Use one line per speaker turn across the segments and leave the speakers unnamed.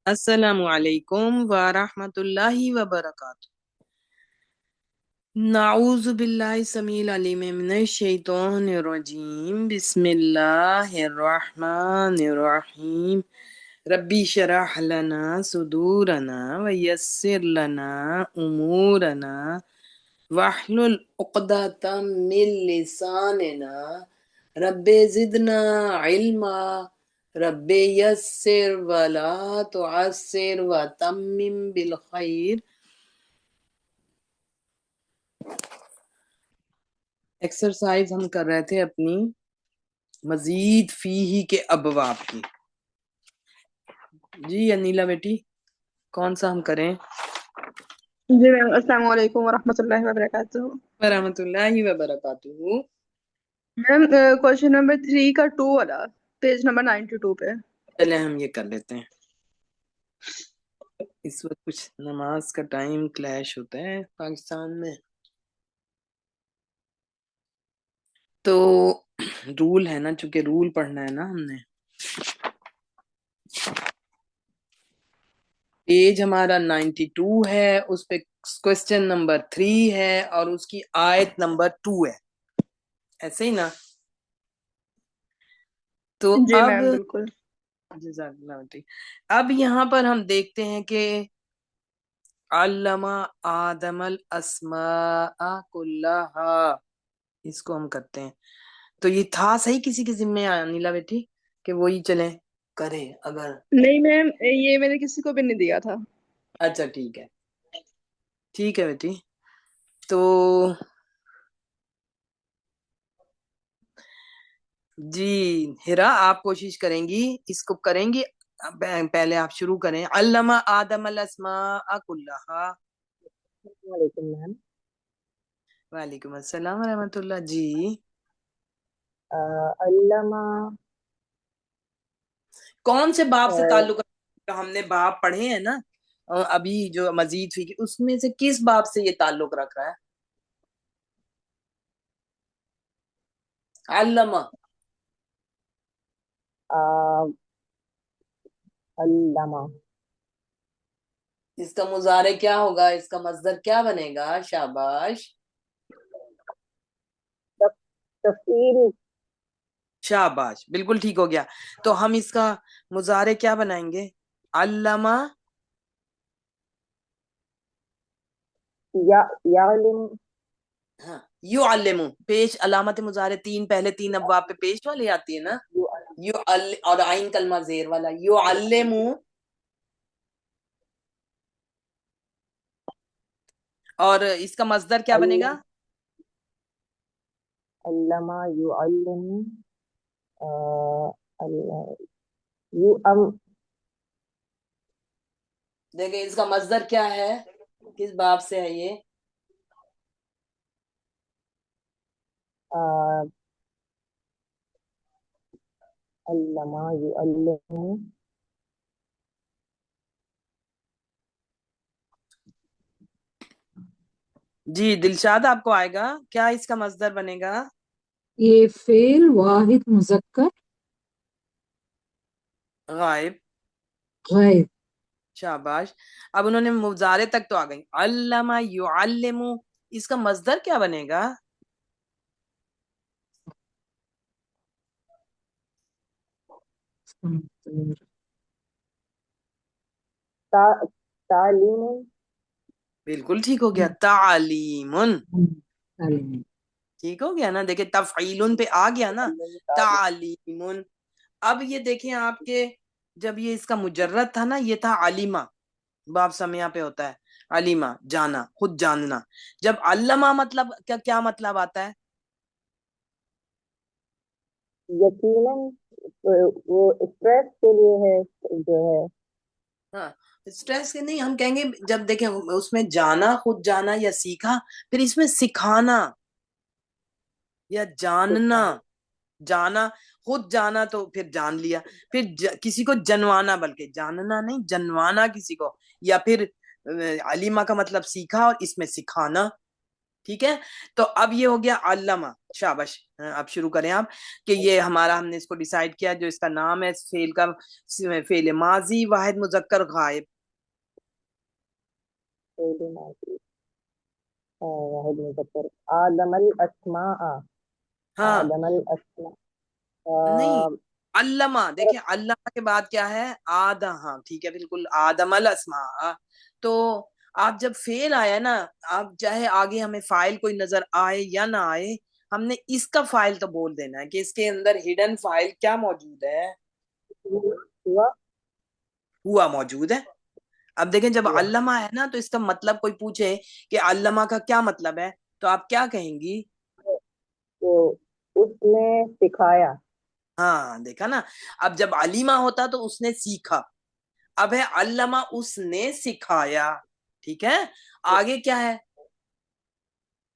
السلام علیکم ورحمۃ اللہ وبرکاتہ۔ نعوذ باللہ السمیع العلیم من الشیطان الرجیم، بسم اللہ الرحمن الرحیم۔ ربی شرح لنا صدورنا ویسر لنا امورنا واحلل عقدۃ من لساننا رب زدنا علما رب یسر ولا تعسر وتمم بالخیر۔ ایکسرسائز ہم کر رہے تھے اپنی مزید فیہ کے ابواب کی۔ جی انیلا بیٹی، کون سا ہم کریں؟
جی میم، السلام علیکم ورحمۃ اللہ وبرکاتہ۔
ورحمۃ اللہ وبرکاتہ۔
میم کوشچن نمبر 3 کا 2 والا پیج نمبر 92 پہ۔
چلے ہم یہ کر لیتے ہیں۔ اس وقت کچھ نماز کا ٹائم کلیش ہوتا ہے پاکستان میں، تو رول ہے نا، چونکہ رول پڑھنا ہے نا ہم نے۔ پیج ہمارا 92 ہے، اس پہ کوسچن نمبر 3 ہے اور اس کی آیت نمبر 2 ہے، ایسے ہی نا؟ تو
جی
اب
میم بالکل۔
جزاک اللہ ٹھیک۔ اب یہاں پر ہم دیکھتے ہیں کہ علامہ آدم الاسماء کلہا، اس کو ہم کرتے ہیں۔ تو یہ تھا صحیح کسی کے ذمہ انیلا بیٹی کہ وہی چلیں کرے؟ اگر
نہیں میم، یہ میں نے کسی کو بھی نہیں دیا تھا۔
اچھا ٹھیک ہے، ٹھیک ہے بیٹی۔ تو جی ہرا، آپ کوشش کریں گی، اس کو کریں گی، پہلے آپ شروع کریں۔ علامہ آدم الاسماء کلہا۔
وعلیکم میم۔
وعلیکم السلام ورحمۃ اللہ۔ جی
علامہ
کون سے باب سے تعلق رکھتا ہے؟ ہم نے باب پڑھے ہیں نا ابھی جو مزید فی، اس میں سے کس باب سے یہ تعلق رکھ رہا ہے؟ علامہ
علامہ
اس کا مضارع کیا ہوگا؟ اس کا مصدر کیا بنے گا؟ شاباش
تفعیل۔
شاباش، بالکل ٹھیک ہو گیا۔ تو ہم اس کا مضارع کیا بنائیں گے؟ علامہ
یعلم۔
ہاں، یعلم، پیش علامت مضارع تین، پہلے تین ابواب پہ پیش والی آتی ہے نا، اور عین کلمہ زیر والا یعلم۔ اور اس کا مصدر کیا بنے گا؟
علامہ یعلم
دیکھیں اس کا مصدر کیا ہے، کس باب سے ہے یہ؟
علامہ یعلم
جی دلشاد، آپ کو آئے گا کیا اس کا مصدر بنے گا؟
یہ فعل واحد مذکر
غائب۔
غائب۔
شاباش، اب انہوں نے مضارع تک تو آ گئی۔ علامہ یعلم، اس کا مصدر کیا بنے گا؟
تعلیم۔
بالکل ٹھیک ہو گیا، تعلیم۔
تعلیم۔
ٹھیک ہو گیا نا؟ دیکھیں تفعیل پہ آ گیا نا، تعلیم۔ اب یہ دیکھیں آپ کے، جب یہ اس کا مجرد تھا نا، یہ تھا علیمہ، باب سمیہ پہ ہوتا ہے علیمہ، جانا، خود جاننا۔ جب علامہ مطلب کیا مطلب آتا ہے؟
یقیناً وہ اسٹریس کے لیے ہے جو ہے۔
ہاں اسٹریس کے نہیں، ہم کہیں گے جب دیکھیں اس میں جانا، خود جانا یا سیکھا، پھر اس میں سکھانا یا جاننا۔ جانا، خود جانا تو پھر جان لیا، پھر کسی کو جنوانا، بلکہ جاننا نہیں، جنوانا کسی کو، یا پھر علیمہ کا مطلب سیکھا اور اس میں سکھانا۔ ٹھیک ہے. تو اب یہ ہو گیا علامہ. شاباش. اب شروع کریں آپ کہ یہ ہمارا ہم نے اس کو ڈیسائیڈ کیا جو اس کا نام ہے فعل کا فعل ماضی واحد مذکر غائب.
فعل ماضی واحد مذکر. آدم الاسماء.
ہاں
آدم الاسماء.
نہیں علامہ. دیکھیں علامہ کے بعد کیا ہے آدھا. ہاں ٹھیک ہے بالکل. آدم الاسماء. تو آپ جب فعل آیا نا آپ چاہے آگے ہمیں فاعل کوئی نظر آئے یا نہ آئے ہم نے اس کا فاعل تو بول دینا ہے کہ اس کے اندر ہڈن فاعل کیا موجود ہے.
ہوا.
ہوا موجود ہے. اب دیکھیں جب
ہوا.
علامہ ہے نا تو اس کا مطلب کوئی پوچھے کہ علامہ کا کیا مطلب ہے تو آپ کیا کہیں گی.
تو اس نے سکھایا.
ہاں دیکھا نا. اب جب علیمہ ہوتا تو اس نے سیکھا. اب ہے علامہ اس نے سکھایا. ٹھیک ہے. آگے کیا ہے.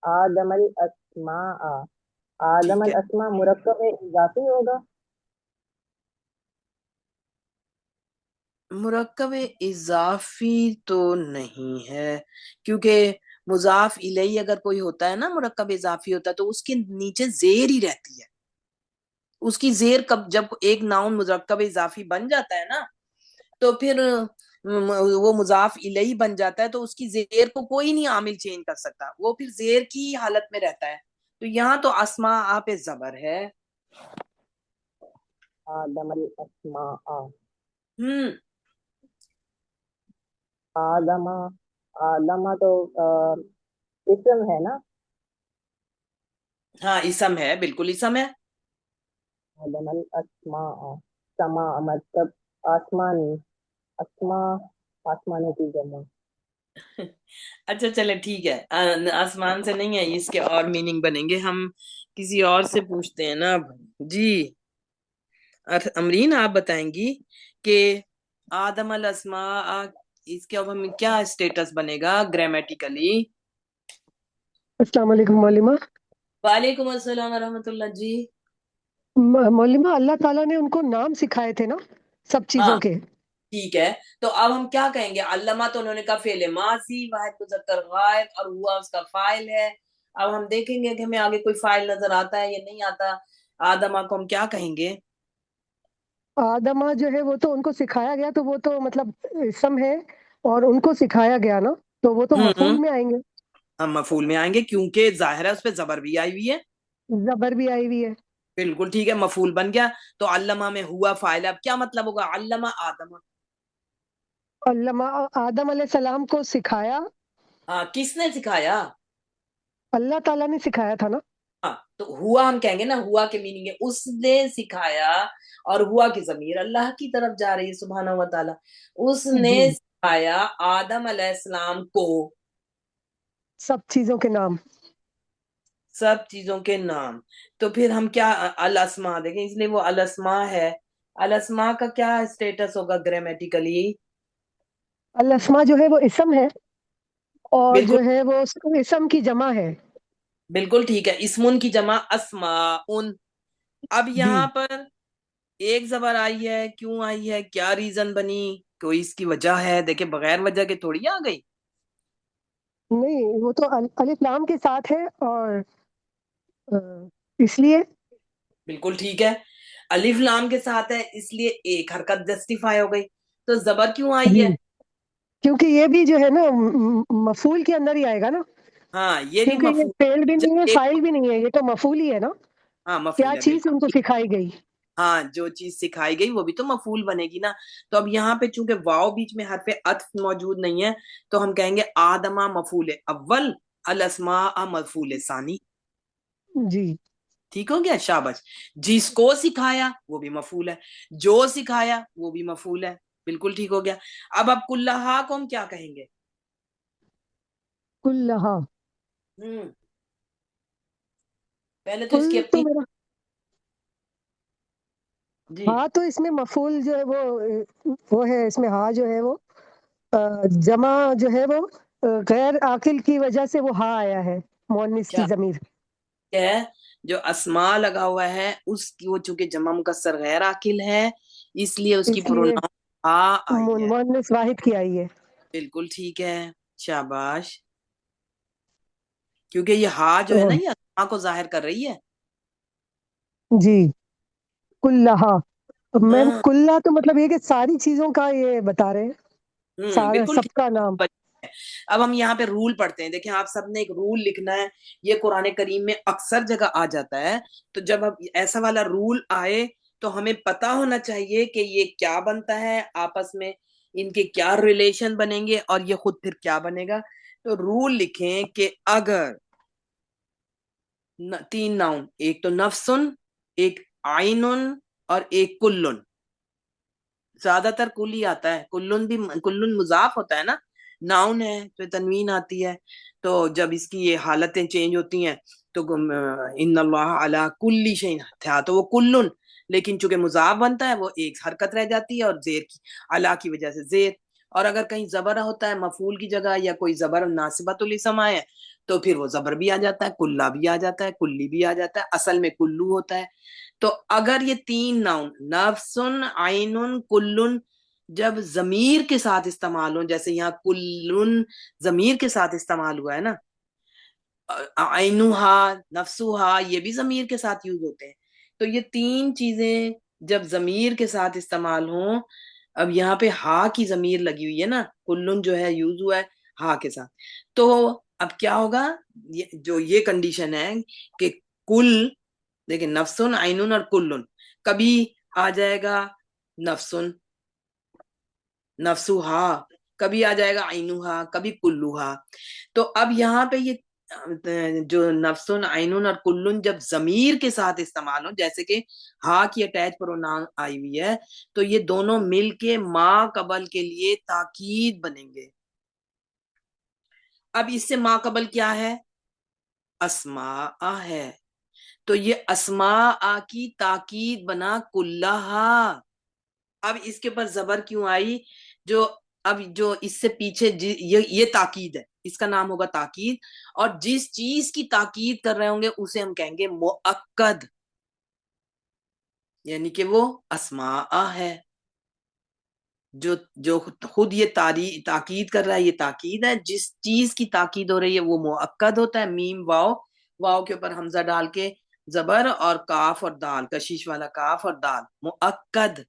آدم الاسماء. آدم
ٹھیک ہے
الاسماء مرکب اضافی ہوگا.
مرکب اضافی تو نہیں ہے کیونکہ مضاف الیہ اگر کوئی ہوتا ہے نا مرکب اضافی ہوتا ہے تو اس کے نیچے زیر ہی رہتی ہے. اس کی زیر جب ایک ناؤن مرکب اضافی بن جاتا ہے نا تو پھر وہ مضاف الیہ بن جاتا ہے تو اس کی زیر کو کوئی نہیں عامل چینج کر سکتا. وہ پھر زیر کی حالت میں رہتا ہے. تو یہاں تو اسماء پہ زبر ہے.
آدم الاسماء.
ہوں
آدم. آدم تو اسم ہے نا.
ہاں اسم ہے بالکل اسم ہے.
آدم الاسماء. سما مطلب آسمانی. اسماء آسمانوں کی جمع.
اچھا چلے ٹھیک ہے. آسمان سے نہیں ہے اس کے اور میننگ بنیں گے. ہم کسی اور سے پوچھتے ہیں نا اب. جی امرین آپ بتائیں گی کہ آدم الاسماء اس کے اب ہم کیا اسٹیٹس بنے گا گرامیٹیکلی.
السلام علیکم مولما.
وعلیکم السلام ورحمۃ اللہ. جی
مولما اللہ تعالیٰ نے ان کو نام سکھائے تھے نا سب چیزوں
ہاں
کے.
ٹھیک ہے. تو اب ہم کیا کہیں گے. علامہ تو انہوں نے کہا فعل ماضی واحد مذکر غائب اور ہوا اس کا فاعل ہے. اب ہم دیکھیں گے کہ ہمیں آگے کوئی فاعل نظر آتا ہے یا نہیں آتا. آدمہ کو ہم کیا کہیں گے.
آدمہ جو ہے وہ تو ان کو سکھایا گیا تو وہ تو مطلب اسم ہے اور ان کو سکھایا گیا نا تو وہ تو مفعول میں آئیں گے.
ہم مفعول میں آئیں گے کیونکہ ظاہر ہے اس پہ زبر بھی آئی ہوئی ہے.
زبر بھی آئی ہوئی ہے.
بالکل ٹھیک ہے. مفعول بن گیا. تو علامہ میں ہوا فاعل. اب کیا مطلب ہوگا علامہ آدم.
علامہ آدم علیہ السلام کو سکھایا.
ہاں کس نے سکھایا.
اللہ تعالیٰ نے سکھایا تھا نا.
ہاں تو ہوا ہم کہیں گے نا. ہوا کے میننگ ہے اس نے سکھایا اور ہوا کی ضمیر اللہ کی طرف جا رہی ہے سبحانہ و تعالی. اس نے
جی
سکھایا آدم علیہ السلام کو
سب چیزوں کے نام.
سب چیزوں کے نام. تو پھر ہم کیا الاسماء دیکھیں اس لیے وہ الاسماء ہے. الاسماء کا کیا اسٹیٹس ہوگا گرامیٹیکلی.
الاسماء جو ہے وہ اسم ہے اور
بالکل
جو ہے وہ اسم کی جمع ہے.
بالکل ٹھیک ہے. اسمن کی جمع اسماء. اب
جی
یہاں پر ایک زبر آئی ہے. کیوں آئی ہے. کیا ریزن بنی. کوئی اس کی وجہ ہے. دیکھیں بغیر وجہ کے تھوڑی آ گئی.
نہیں وہ تو الف لام کے ساتھ ہے اور اس لیے.
بالکل ٹھیک ہے. الف لام کے ساتھ ہے اس لیے ایک حرکت جسٹیفائی ہو گئی. تو زبر کیوں آئی
جی
ہے.
کیونکہ یہ بھی جو ہے نا مفعول کے اندر ہی آئے گا نا
ہاں یہ بھی
کیونکہ یہ
مفعول.
فعل بھی نہیں ہے
جب
فاعل بھی نہیں ہے یہ تو مفعول ہی ہے نا.
ہاں
کیا
مفعول ہے
چیز ان کو
بالکل.
سکھائی گئی.
ہاں جو چیز سکھائی گئی وہ بھی تو مفعول بنے گی نا. تو اب یہاں پہ چونکہ واو بیچ میں حرف عطف موجود نہیں ہے تو ہم کہیں گے آدمہ مفعول اول الاسماء مفعول ثانی.
جی
ٹھیک ہو گیا. شاباش. جس کو سکھایا وہ بھی مفعول ہے. جو سکھایا وہ بھی مفعول ہے. بالکل ٹھیک ہو گیا. اب کلہا کو ہم کیا کہیں گے.
کلہا.
پہلے تو اس کی
کل تو
اپنی.
میرا
جی
ہاں تو اس میں مفعول جو ہے وہ ہے اس میں ہاں جو ہے وہ جمع جو ہے وہ غیر عاقل کی وجہ سے وہ ہاں آیا ہے مؤنث کی
کیا
ضمیر.
ہے جو اسماء لگا ہوا ہے اس کی وہ چونکہ جمع مکسر غیر عاقل ہے اس لیے اس کی
اس لیے
پروناؤن ہاں آئی ہے.
مؤنث واحد کی آئی ہے.
بالکل ٹھیک ہے. شاباش. کیونکہ یہ ہا جو ہے نا
اوہ،
یہ اسما کو ظاہر کر رہی ہے.
جی کلہا. میم
ہاں
کلہ تو مطلب یہ کہ ساری چیزوں کا یہ بتا رہے ہیں، سارا
بالکل.
سب کا نام.
اب ہم یہاں پہ رول پڑھتے ہیں. دیکھیں آپ سب نے ایک رول لکھنا ہے. یہ قرآن کریم میں اکثر جگہ آ جاتا ہے. تو جب اب ایسا والا رول آئے تو ہمیں پتا ہونا چاہیے کہ یہ کیا بنتا ہے آپس میں, ان کے کیا ریلیشن بنیں گے اور یہ خود پھر کیا بنے گا. تو رول لکھیں کہ اگر 3 ناؤن, ایک تو نفسن, ایک عینن اور ایک کلن. زیادہ تر کل ہی آتا ہے. کلن بھی کلن مضاف ہوتا ہے نا, ناؤن ہے تو تنوین آتی ہے. تو جب اس کی یہ حالتیں چینج ہوتی ہیں تو ان اللہ علی کل شیء تھا تو وہ کلن, لیکن چونکہ مضاف بنتا ہے وہ ایک حرکت رہ جاتی ہے اور زیر کی علی کی وجہ سے زیر. اور اگر کہیں زبر ہوتا ہے مفعول کی جگہ یا کوئی زبر ناصبۃ الاسم آئے تو پھر وہ زبر بھی آ جاتا ہے, کلہ بھی آ جاتا ہے, کلی بھی آ جاتا ہے, اصل میں کلو ہوتا ہے. تو اگر یہ 3 ناؤن نفسن, عینن, کلن جب ضمیر کے ساتھ استعمال ہو, جیسے یہاں کلن ضمیر کے ساتھ استعمال ہوا ہے نا, عینوہا, نفسوہا یہ بھی ضمیر کے ساتھ یوز ہوتے ہیں. تو یہ 3 چیزیں جب ضمیر کے ساتھ استعمال ہوں, اب یہاں پہ ہا کی ضمیر لگی ہوئی ہے نا, کلن جو ہے یوز ہوا ہے ہا کے ساتھ, تو اب کیا ہوگا, جو یہ کنڈیشن ہے کہ کل, دیکھیں نفسن, عینن اور کلن, کبھی آ جائے گا نفسن, نفسوہا, کبھی آ جائے گا عینوہا, کبھی کلوہا. تو اب یہاں پہ یہ جو نفسن, عینن اور کلن جب ضمیر کے ساتھ استعمال ہو, جیسے کہ ہا کی اٹیچ پروناؤن آئی ہوئی ہے, تو یہ دونوں مل کے ما قبل کے لیے تاکید بنیں گے. اب اس سے ما قبل کیا ہے, اسماء ہے. تو یہ اسماء کی تاکید بنا کلہا. اب اس کے اوپر زبر کیوں آئی, جو اب جو اس سے پیچھے یہ تاکید ہے, اس کا نام ہوگا تاکید, اور جس چیز کی تاکید کر رہے ہوں گے اسے ہم کہیں گے مؤکد, یعنی کہ وہ اسماء ہے. جو خود یہ تاکید کر رہا ہے یہ تاکید ہے, جس چیز کی تاکید ہو رہی ہے وہ مؤکد ہوتا ہے. میم واو, واو کے اوپر حمزہ ڈال کے زبر, اور کاف اور دال, کشیش والا کاف اور دال, مؤکد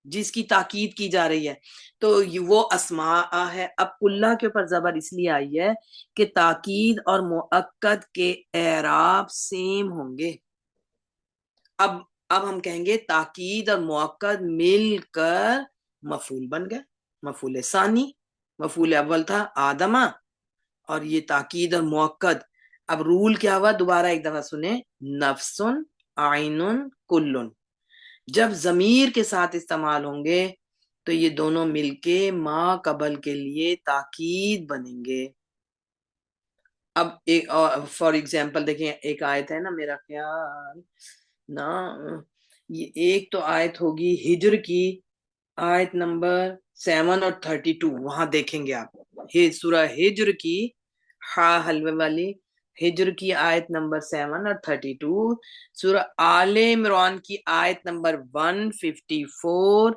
جس کی تاکید کی جا رہی ہے, تو وہ اسماء ہے. اب کلہ کے اوپر زبر اس لیے آئی ہے کہ تاکید اور مؤکد کے اعراب سیم ہوں گے. اب ہم کہیں گے تاکید اور مؤکد مل کر مفعول بن گئے. مفعول ثانی, مفعول اول تھا آدمہ, اور یہ تاکید اور مؤکد. اب رول کیا ہوا, دوبارہ ایک دفعہ سنیں, نفسن, عینن, کلن جب ضمیر کے ساتھ استعمال ہوں گے تو یہ دونوں مل کے ما قبل کے لیے تاکید بنیں گے. اب ایک فار ایگزامپل دیکھیں, ایک آیت ہے نا, میرا خیال نا, یہ ایک تو آیت ہوگی ہجر کی, آیت نمبر 7 اور 32, وہاں دیکھیں گے آپ, سورہ ہجر کی, ہا حلوے والی ہجر کی آیت نمبر 7 اور 32, سورہ آل عمران کی آیت نمبر 154,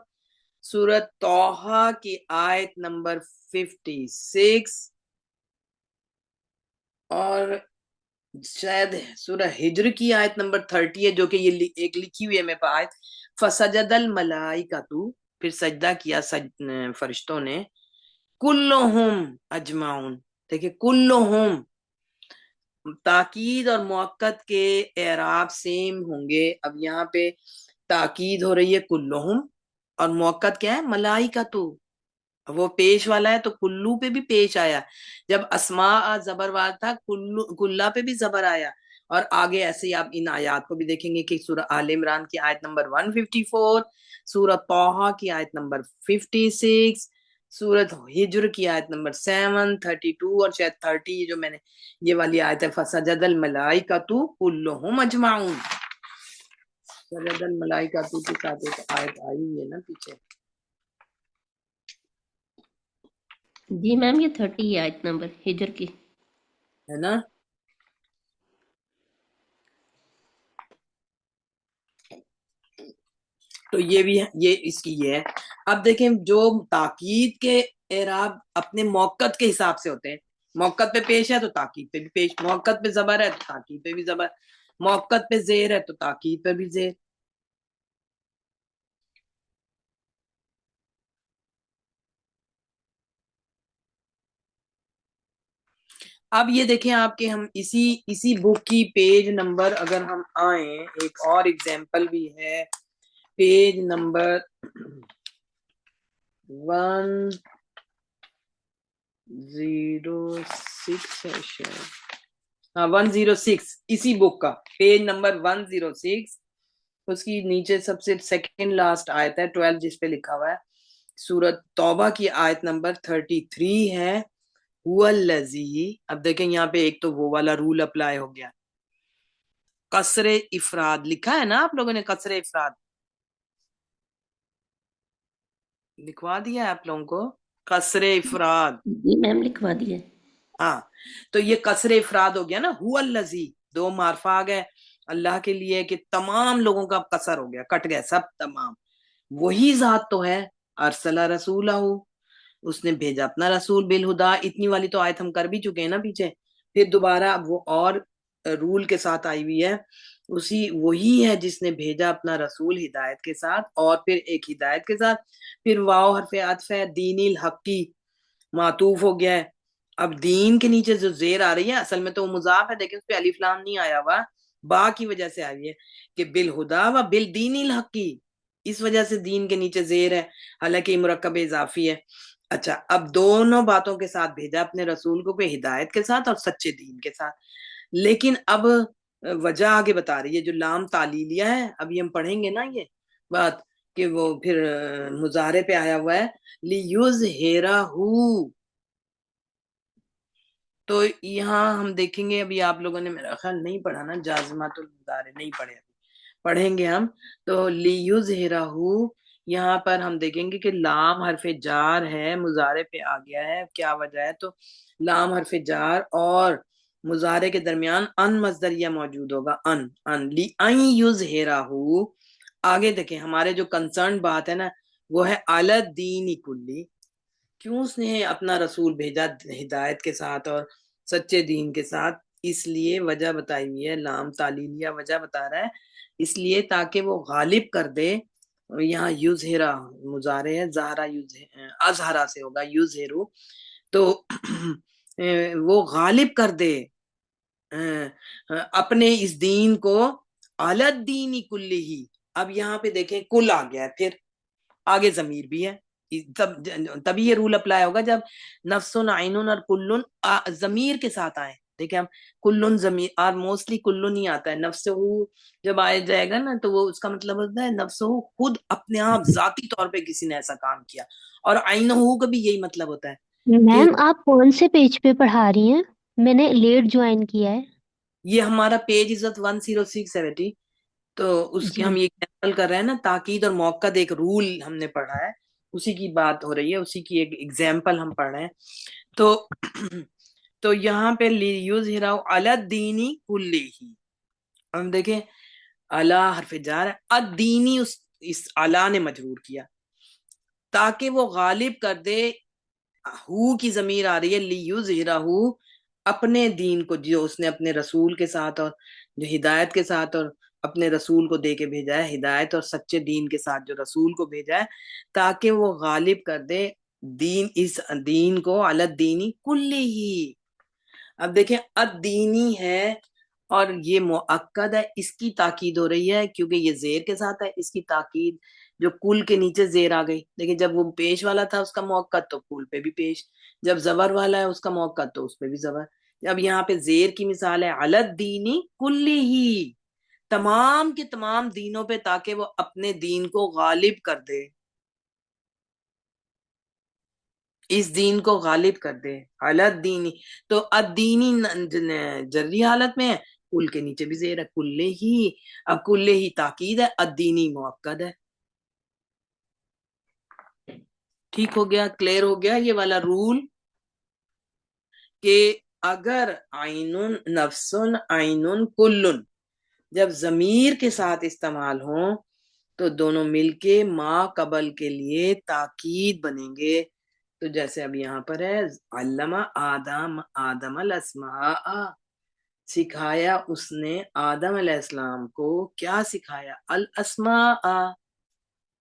سورہ طٰہٰ کی آیت نمبر 56, اور شاید سورہ ہجر کی آیت نمبر 30 ہے, جو کہ یہ ایک لکھی ہوئی ہے میرے پاس آیت, فسجد الملائکۃ, پھر سجدہ کیا فرشتوں نے, کلہم اجمعون. دیکھیں کلہم, تاکید اور مؤکد کے اعراب سیم ہوں گے. اب یہاں پہ تاکید ہو رہی ہے کلہم, اور مؤکد کیا ہے, ملائکۃ, وہ پیش والا ہے تو کلو پہ بھی پیش آیا. جب اسماء زبر والا تھا کلہ پہ بھی زبر آیا. اور آگے ایسے ہی آپ ان آیات کو بھی دیکھیں گے کہ سورہ آل عمران کی آیت نمبر 154, سورہ طٰہٰ کی آیت نمبر 56, سورۃ ہجر کی آیت نمبر 7, 32 اور شاید 30, جو میں نے یہ والی آیت ہے, فسجد الملائکۃ کلہم اجمعون. سجد الملائکۃ کے ساتھ ایک آیت آئی ہوئی ہے نا پیچھے,
جی میم یہ 30 ہے آیت نمبر ہجر کی,
ہے نا. تو یہ بھی یہ اس کی یہ ہے. اب دیکھیں جو تاکید کے اعراب اپنے موقت کے حساب سے ہوتے ہیں, موقت پہ پیش ہے تو تاکید پہ بھی پیش، موقت پہ زبر ہے تو تاکید پہ بھی زبر، موقت پہ زیر ہے تو تاکید پہ بھی زیر. اب یہ دیکھیں آپ کے ہم اسی بک کی پیج نمبر اگر ہم آئیں، ایک اور ایگزامپل بھی ہے، پیج نمبر 106 ہے شاید، ہاں 106 اسی بک کا پیج نمبر 106، اس کی نیچے سب سے سیکنڈ لاسٹ آیت ہے 12 جس پہ لکھا ہوا ہے، سورۃ توبہ کی آیت نمبر 33 ہے، هو الذی. اب دیکھیں یہاں پہ ایک تو وہ والا رول اپلائی ہو گیا، قصر افراد لکھا ہے نا آپ لوگوں نے، قصر افراد لکھوا دیا ہے آپ لوگوں کو، قصر افراد.
جی میم لکھوا دیے.
ہاں تو یہ قصر افراد ہو گیا نا، هو الذی، دو معرفہ آ گئے اللہ کے لیے کہ تمام لوگوں کا قصر ہو گیا، کٹ گئے سب تمام. وہی ذات تو ہے، ارسلہ رسولہ، اس نے بھیجا اپنا رسول بالہدا. اتنی والی تو آیت ہم کر بھی چکے ہیں نا پیچھے، پھر دوبارہ اب وہ اور رول کے ساتھ آئی ہوئی ہے، وہی ہے جس نے بھیجا اپنا رسول ہدایت کے ساتھ، اور پھر ایک ہدایت کے ساتھ، پھر واو حرف عطف ہے، دین الحقی معطوف ہو گیا ہے. اب دین کے نیچے جو زیر آ رہی ہے اصل میں تو وہ مضاف ہے، لیکن اس پہ الف لام نہیں آیا ہوا، با کی وجہ سے آئی ہے کہ بالہدا و بالدین الحقی، اس وجہ سے دین کے نیچے زیر ہے، حالانکہ یہ مرکب اضافی ہے. اچھا اب دونوں باتوں کے ساتھ بھیجا اپنے رسول کو، کہ ہدایت کے ساتھ اور سچے دین کے ساتھ. لیکن اب وجہ آگے بتا رہی ہے جو لام تعلیلیہ ہے، ابھی ہم پڑھیں گے نا یہ بات کہ وہ پھر مضارع پہ آیا ہوا ہے لیُظْہِرَہُ. تو یہاں ہم دیکھیں گے، ابھی آپ لوگوں نے میرا خیال نہیں پڑھا نا، جازمات المضارع نہیں پڑھے، پڑھیں گے ہم. تو لیُظْہِرَہُ یہاں پر ہم دیکھیں گے کہ لام حرف جار ہے، مضارع پہ آ گیا ہے، کیا وجہ ہے؟ تو لام حرف جار اور مضارع کے درمیان ان مصدریہ موجود ہوگا، ان لِأَن یُظْہِرَہُ. آگے دیکھیں ہمارے جو کنسرن بات ہے نا وہ ہے علی الدین کلی، کیوں اس نے اپنا رسول بھیجا ہدایت کے ساتھ اور سچے دین کے ساتھ؟ اس لیے وجہ بتائی ہوئی ہے، لام تعلیلیہ وجہ بتا رہا ہے، اس لیے تاکہ وہ غالب کر دے. یہاں یظہرا مضارع ہے، ظہرا اظہرا سے ہوگا یظہرو، تو وہ غالب کر دے اپنے اس دین کو، علی الدین کلہ. اب یہاں پہ دیکھیں کل آ گیا ہے، پھر آگے ضمیر بھی ہے، تبھی یہ رول اپلائی ہوگا جب نفس عین اور کلن ضمیر کے ساتھ آئے. دیکھیں ہم کلن ضمیر، اور موسٹلی کلن ہی آتا ہے، نفس جب آیا جائے گا نا تو وہ اس کا مطلب ہوتا ہے نفس خود اپنے آپ ذاتی طور پہ کسی نے ایسا کام کیا، اور عین کا بھی یہی مطلب ہوتا ہے کہ
میم آپ کون سے پیج پہ پڑھا رہی ہیں؟ میں نے لیٹ جوائن کیا ہے.
یہ ہمارا پیج عزت 106 ہے بیٹی، تو اس کی
جی
ہم یہ ایگزامپل کر رہے ہیں نا، تاکید اور موقد ایک رول ہم نے پڑھا ہے، اسی کی بات ہو رہی ہے، اسی کی ایک ایگزامپل ہم پڑھ رہے ہیں. تو یہاں پہ لیظہرہ علی الدین کلہ، ہم دیکھیں علی حرف جار ہے، الدینی اس علی نے مجرور کیا تاکہ وہ غالب کر دے. ہو کی ضمیر آ رہی ہے لیظہرہ، اپنے دین کو جو اس نے اپنے رسول کے ساتھ اور جو ہدایت کے ساتھ اور اپنے رسول کو دے کے بھیجا ہے، ہدایت اور سچے دین کے ساتھ جو رسول کو بھیجا ہے، تاکہ وہ غالب کر دے اس دین کو علی الدین کلہ. اب دیکھیں الدینی ہے اور یہ مؤکد ہے، اس کی تاکید ہو رہی ہے کیونکہ یہ زیر کے ساتھ ہے، اس کی تاکید جو کل کے نیچے زیر آ گئی. لیکن جب وہ پیش والا تھا اس کا موقد تو کل پہ بھی پیش، جب زبر والا ہے اس کا موقد تو اس پہ بھی زبر. اب یہاں پہ زیر کی مثال ہے علی الدین کلہ، تمام کے تمام دینوں پہ، تاکہ وہ اپنے دین کو غالب کر دے، اس دین کو غالب کر دے. علی الدین، تو الدینی جری حالت میں ہے، کل کے نیچے بھی زیر ہے، کلے ہی. اب کلے ہی تاکید ہے، الدینی موقد ہے. ٹھیک ہو گیا، کلیئر ہو گیا یہ والا رول کہ اگر عین نفس عین کلن جب ضمیر کے ساتھ استعمال ہوں تو دونوں مل کے ما قبل کے لیے تاکید بنیں گے، تو جیسے اب یہاں پر ہے علامہ آدم الاسماء، سکھایا اس نے آدم علیہ السلام کو کیا سکھایا؟ الاسماء،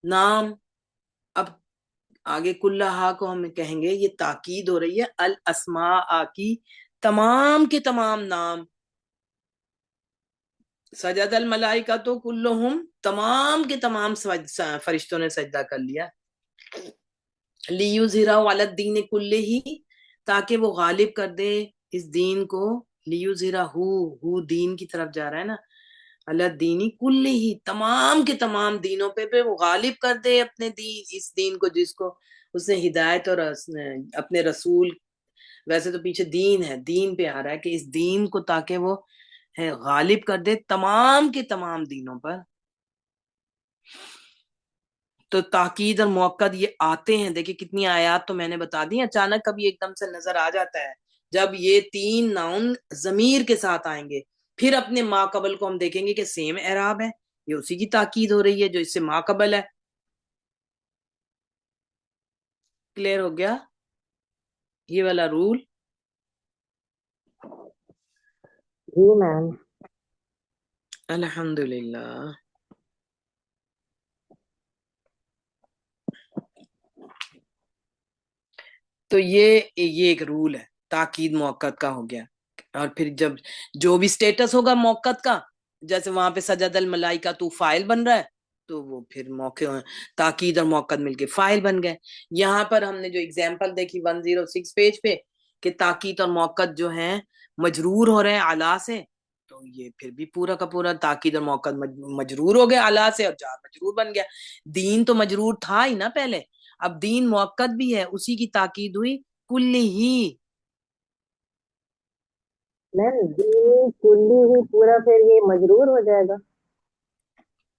نام. اب آگے کلہا کو ہم کہیں گے یہ تاکید ہو رہی ہے الاسماء کی، تمام کے تمام نام. سجد الملائکہ تو کلہم، تمام کے تمام فرشتوں نے سجدہ کر لیا. لیظہرہ علی الدین کلہ، تاکہ وہ غالب کر دے اس دین کو. لیظہرہ ہو دین کی طرف جا رہا ہے نا، علی الدین کلہ، تمام کے تمام دینوں پہ وہ غالب کر دے اپنے دین، اس دین کو جس کو اس نے ہدایت اور اپنے رسول، ویسے تو پیچھے دین ہے، دین پہ آ رہا ہے کہ اس دین کو تاکہ وہ غالب کر دے تمام کے تمام دینوں پر. تو تاکید اور موقد یہ آتے ہیں، دیکھیں کتنی آیات تو میں نے بتا دی. اچانک کبھی ایک دم سے نظر آ جاتا ہے جب یہ تین ناؤن ضمیر کے ساتھ آئیں گے، پھر اپنے ما قبل کو ہم دیکھیں گے کہ سیم اعراب ہے، یہ اسی کی تاکید ہو رہی ہے جو اس سے ما قبل ہے. کلیئر ہو گیا یہ والا رول؟
جی میم.
الحمدللہ. تو یہ ایک رول ہے، تاکید موقت کا ہو گیا. اور پھر جب جو بھی سٹیٹس ہوگا موقت کا، جیسے وہاں پہ سجد الملائکہ تو فائل بن رہا ہے، تو وہ پھر موقع تاکید اور موقت مل کے فائل بن گئے. یہاں پر ہم نے جو اگزامپل دیکھی 106 پیج پہ کہ تاکید اور موقت جو ہیں مجرور ہو رہے ہیں اعلیٰ سے، تو یہ پھر بھی پورا کا پورا تاکید اور موقت مجرور ہو گیا اعلیٰ سے، اور جار مجرور بن گیا. دین تو مجرور تھا ہی نا پہلے، اب دین موقت بھی ہے، اسی کی تاکید ہوئی کل ہی.
میم دین کلی ہی پورا پھر یہ مجرور ہو جائے گا،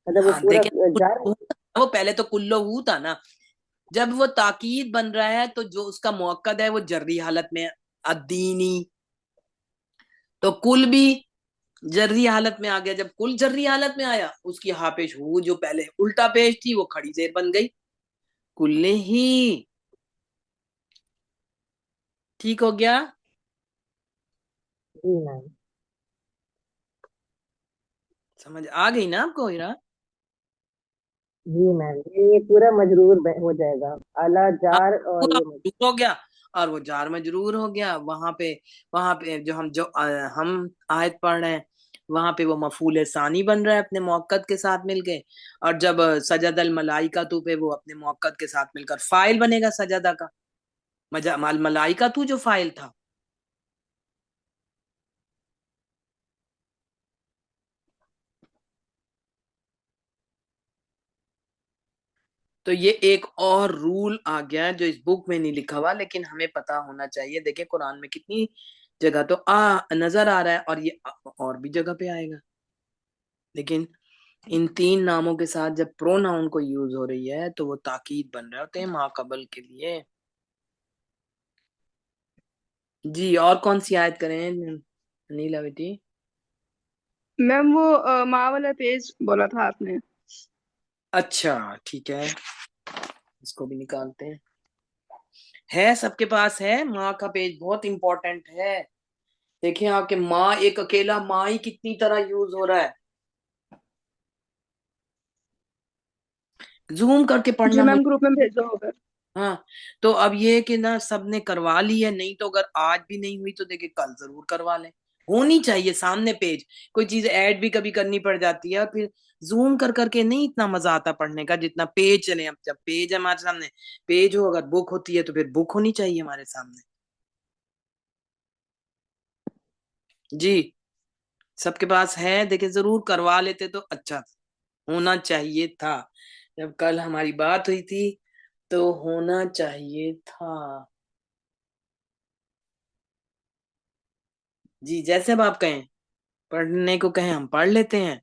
مطلب وہ
ہاں
پورا
دیکھیں،
جار.
وہ پہلے تو کلو ہو تھا نا، جب وہ تاکید بن رہا ہے تو جو اس کا موقد ہے وہ جری حالت میں الدینی، تو کل بھی جری حالت میں آ گیا. جب کل جری حالت میں آیا، اس کی ہا پیش ہو جو پہلے الٹا پیش تھی وہ کھڑی زیر بن گئی کل ہی. ٹھیک ہو گیا؟
جی میم.
سمجھ آ گئی نا آپ کو ہیرا؟
جی میم یہ پورا مجرور ہو جائے گا، اعلیٰ جار اور
پورا
یہ
مجرور ہو گیا، اور وہ جار مجرور ہو گیا. وہاں پہ جو ہم آیت پڑھ رہے ہیں وہاں پہ وہ مفعول ثانی بن رہا ہے اپنے موقد کے ساتھ مل کے، اور جب سجد الملائکہ تو پہ وہ اپنے موقد کے ساتھ مل کر فائل بنے گا سجدہ کا. الملائکہ تو جو فائل تھا. تو یہ ایک اور رول آ گیا جو اس بک میں نہیں لکھا ہوا لیکن ہمیں پتا ہونا چاہیے. دیکھیں قرآن میں کتنی جگہ تو نظر آ رہا ہے، اور یہ اور بھی جگہ پہ آئے گا. لیکن ان تین ناموں کے ساتھ جب پروناؤن کو یوز ہو رہی ہے تو وہ تاکید بن رہے ہوتے ہیں ما قبل کے لیے. جی اور کون سی آیت کریں نیلا بیٹی؟
میم وہ ماں والا پیج بولا تھا آپ نے.
اچھا ٹھیک ہے، اس کو بھی نکالتے ہیں. ہے سب کے پاس ہے؟ ماں کا پیج بہت امپورٹنٹ ہے. دیکھیں آپ کے ماں، ایک اکیلا ماں ہی کتنی طرح یوز ہو رہا ہے. زوم کر کے
جی
پڑھنا
میم
مجھے.
گروپ میں بھیجا ہوگا.
ہاں تو اب یہ کہ نا سب نے کروا لی ہے، نہیں تو اگر آج بھی نہیں ہوئی تو دیکھیں کل ضرور کروا لیں. ہونی چاہیے سامنے پیج، کوئی چیز ایڈ بھی کبھی کرنی پڑ جاتی ہے، اور پھر زوم کر کر کے نہیں اتنا مزہ آتا پڑھنے کا جتنا پیج چلے. اب جب پیج ہے ہمارے سامنے، پیج ہو، اگر بک ہوتی ہے تو پھر بک ہونی چاہیے ہمارے سامنے. جی سب کے پاس ہے؟ دیکھیں ضرور کروا لیتے تو اچھا ہونا چاہیے تھا. جب کل ہماری بات ہوئی تھی تو ہونا چاہیے تھا. جی جیسے اب آپ کہیں پڑھنے کو کہیں ہم پڑھ لیتے ہیں.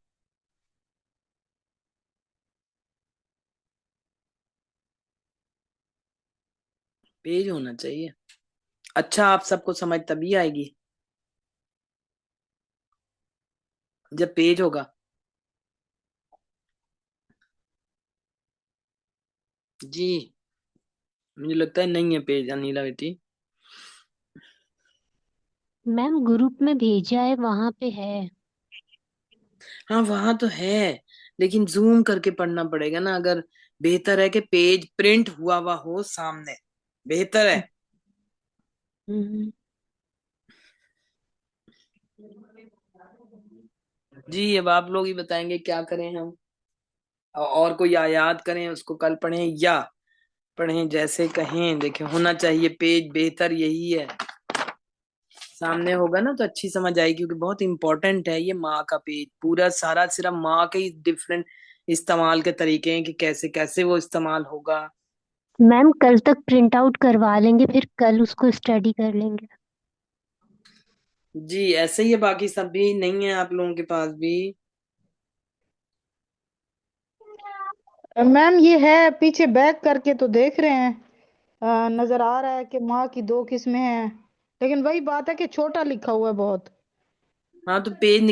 پیج ہونا چاہیے. اچھا آپ سب کو سمجھ تبھی آئے گی جب پیج ہوگا. جی مجھے لگتا ہے نہیں ہے پیج انیلا بیٹی.
میم گروپ میں بھیجا ہے وہاں پہ ہے.
ہاں وہاں تو ہے لیکن زوم کر کے پڑھنا پڑے گا نا. اگر بہتر ہے کہ پیج پرنٹ ہوا ہوا ہو سامنے، بہتر ہے.
ہم،
جی اب آپ لوگ ہی بتائیں گے کیا کریں ہم. اور کوئی آیات کریں اس کو کل پڑھیں یا پڑھیں جیسے کہیں. دیکھیں ہونا چاہیے پیج بہتر یہی ہے. سامنے ہوگا نا تو اچھی سمجھ آئے گی کیونکہ بہت امپورٹنٹ ہے یہ ماں کا پیج. پورا سارا صرف ماں کے ہی ڈفرینٹ استعمال کے طریقے ہیں کہ کیسے کیسے وہ استعمال ہوگا.
میم کل تک پرنٹ آؤٹ کروا لیں گے، پھر کل اس کو اسٹڈی کر لیں گے.
جی ایسے ہی ہے. باقی سب بھی نہیں ہے آپ لوگوں کے پاس بھی؟
میم یہ ہے پیچھے بیک کر کے تو دیکھ رہے ہیں، نظر آ رہا ہے کہ ماں کی 2 قسمیں ہیں، لیکن وہی بات ہے کہ چھوٹا لکھا ہوا ہے بہت.
ہاں تو پیج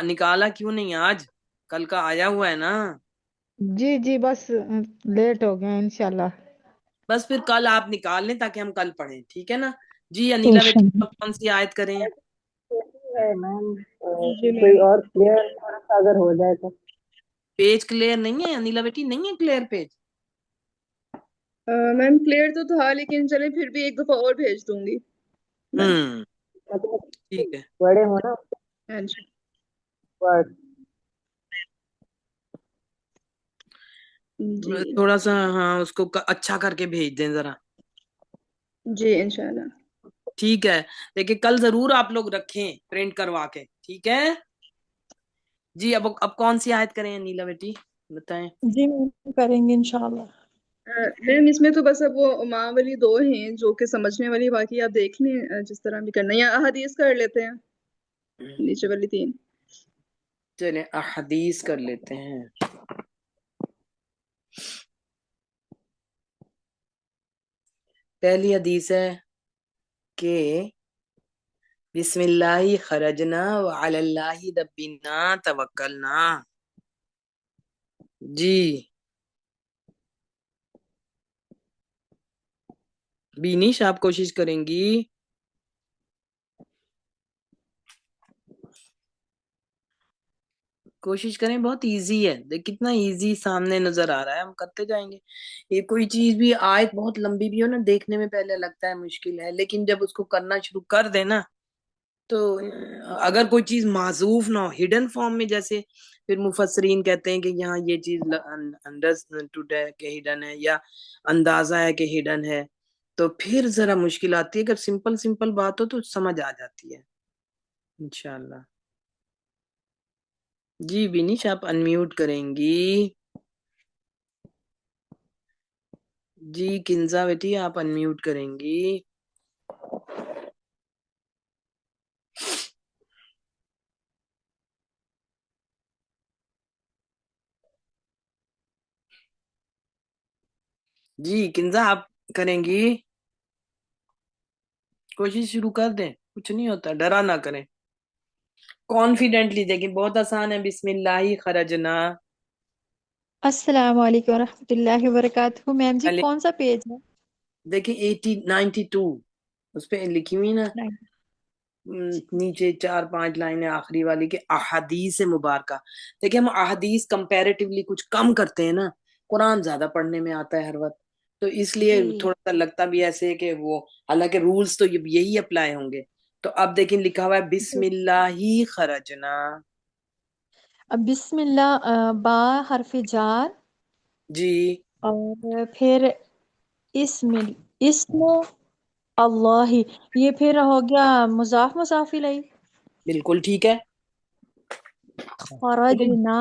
نکالا کیوں نہیں آج؟ کل کا آیا ہوا ہے نا.
جی جی بس لیٹ ہو گئے انشاءاللہ.
بس پھر کل آپ نکال لیں تاکہ ہم کل پڑھیں، ٹھیک ہے نا. جی انیلا بیٹی
انشاءاللہ.
آپ کون سی آیت کریں؟
ہے میم،
جی
کوئی
میم.
اور کلیئر تھوڑا سا اگر ہو جائے تو.
پیج کلیئر نہیں ہے انیلا بیٹی، نہیں ہے کلیئر پیج.
میم کلیئر تو تھا لیکن چلیں پھر بھی ایک دفعہ اور بھیج دوں گی میم.
مطلب
ٹھیک ہے.
بڑے ہو نا
ہاں جی.
ورڈ.
جی
تھوڑا سا ہاں اس کو اچھا کر کے بھیج دیں ذرا.
جی انشاءاللہ.
ٹھیک ہے لیکن کل ضرور آپ لوگ رکھیں پرنٹ کروا کے، ٹھیک ہے. جی اب کون سی آیت کریں نیلا بیٹی بتائیں.
جی کریں گے انشاءاللہ.
میم اس میں تو بس اب وہ ماں والی 2 ہیں جو کہ سمجھنے والی، باقی آپ دیکھ لیں جس طرح بھی کرنا ہے، یا احادیث کر لیتے ہیں نیچے والی 3.
چلیں احادیث کر لیتے ہیں. پہلی حدیث ہے کہ بسم اللہ خرجنا وعلی اللہ ربنا توکلنا. جی بینیش آپ کوشش کریں گی؟ کوشش کریں، بہت ایزی ہے. دیکھ کتنا ایزی سامنے نظر آ رہا ہے، ہم کرتے جائیں گے. یہ کوئی چیز بھی آیت بہت لمبی بھی ہو نا، دیکھنے میں پہلے لگتا ہے مشکل ہے، لیکن جب اس کو کرنا شروع کر دے نا تو اگر کوئی چیز معذوف نہ ہو، ہڈن فارم میں، جیسے پھر مفسرین کہتے ہیں کہ یہاں یہ چیز انڈرسٹوڈ ہے کہ ہڈن ہے، یا اندازہ ہے کہ ہڈن ہے، تو پھر ذرا مشکل آتی ہے. اگر سمپل سمپل بات ہو تو سمجھ آ جاتی ہے انشاءاللہ. جی بینیش آپ انمیوٹ کریں گی. جی کنزا بیٹی آپ انمیوٹ کریں گی. جی کنزا آپ کریں گی؟ کوشش شروع کر دیں، کچھ نہیں ہوتا، ڈرا نہ کریں، کانفیڈنٹلی دیکھیں. بہت آسان ہے. بسم اللہ خرجنا.
السلام علیکم ورحمۃ اللہ وبرکاتہ. میم جی کون سا پیج ہے؟
دیکھیں 92 اس پہ لکھی ہوئی نا نیچے 4-5 لائنیں آخری والی کے احادیث مبارکہ. دیکھیں ہم احادیث کمپیریٹیولی کچھ کم کرتے ہیں نا، قرآن زیادہ پڑھنے میں آتا ہے ہر وقت، تو اس لیے
جی
تھوڑا سا لگتا بھی ایسے کہ وہ، حالانکہ رولز تو یہی اپلائی ہوں گے. تو اب دیکھیں لکھا ہوا ہے بسم اللہ خرجنا.
اب بسم اللہ با حرف جار
جی
اور پھر اسم اللہ، یہ پھر ہو گیا مضاف مضاف الیہ.
بالکل ٹھیک ہے. لیکن
خرجنا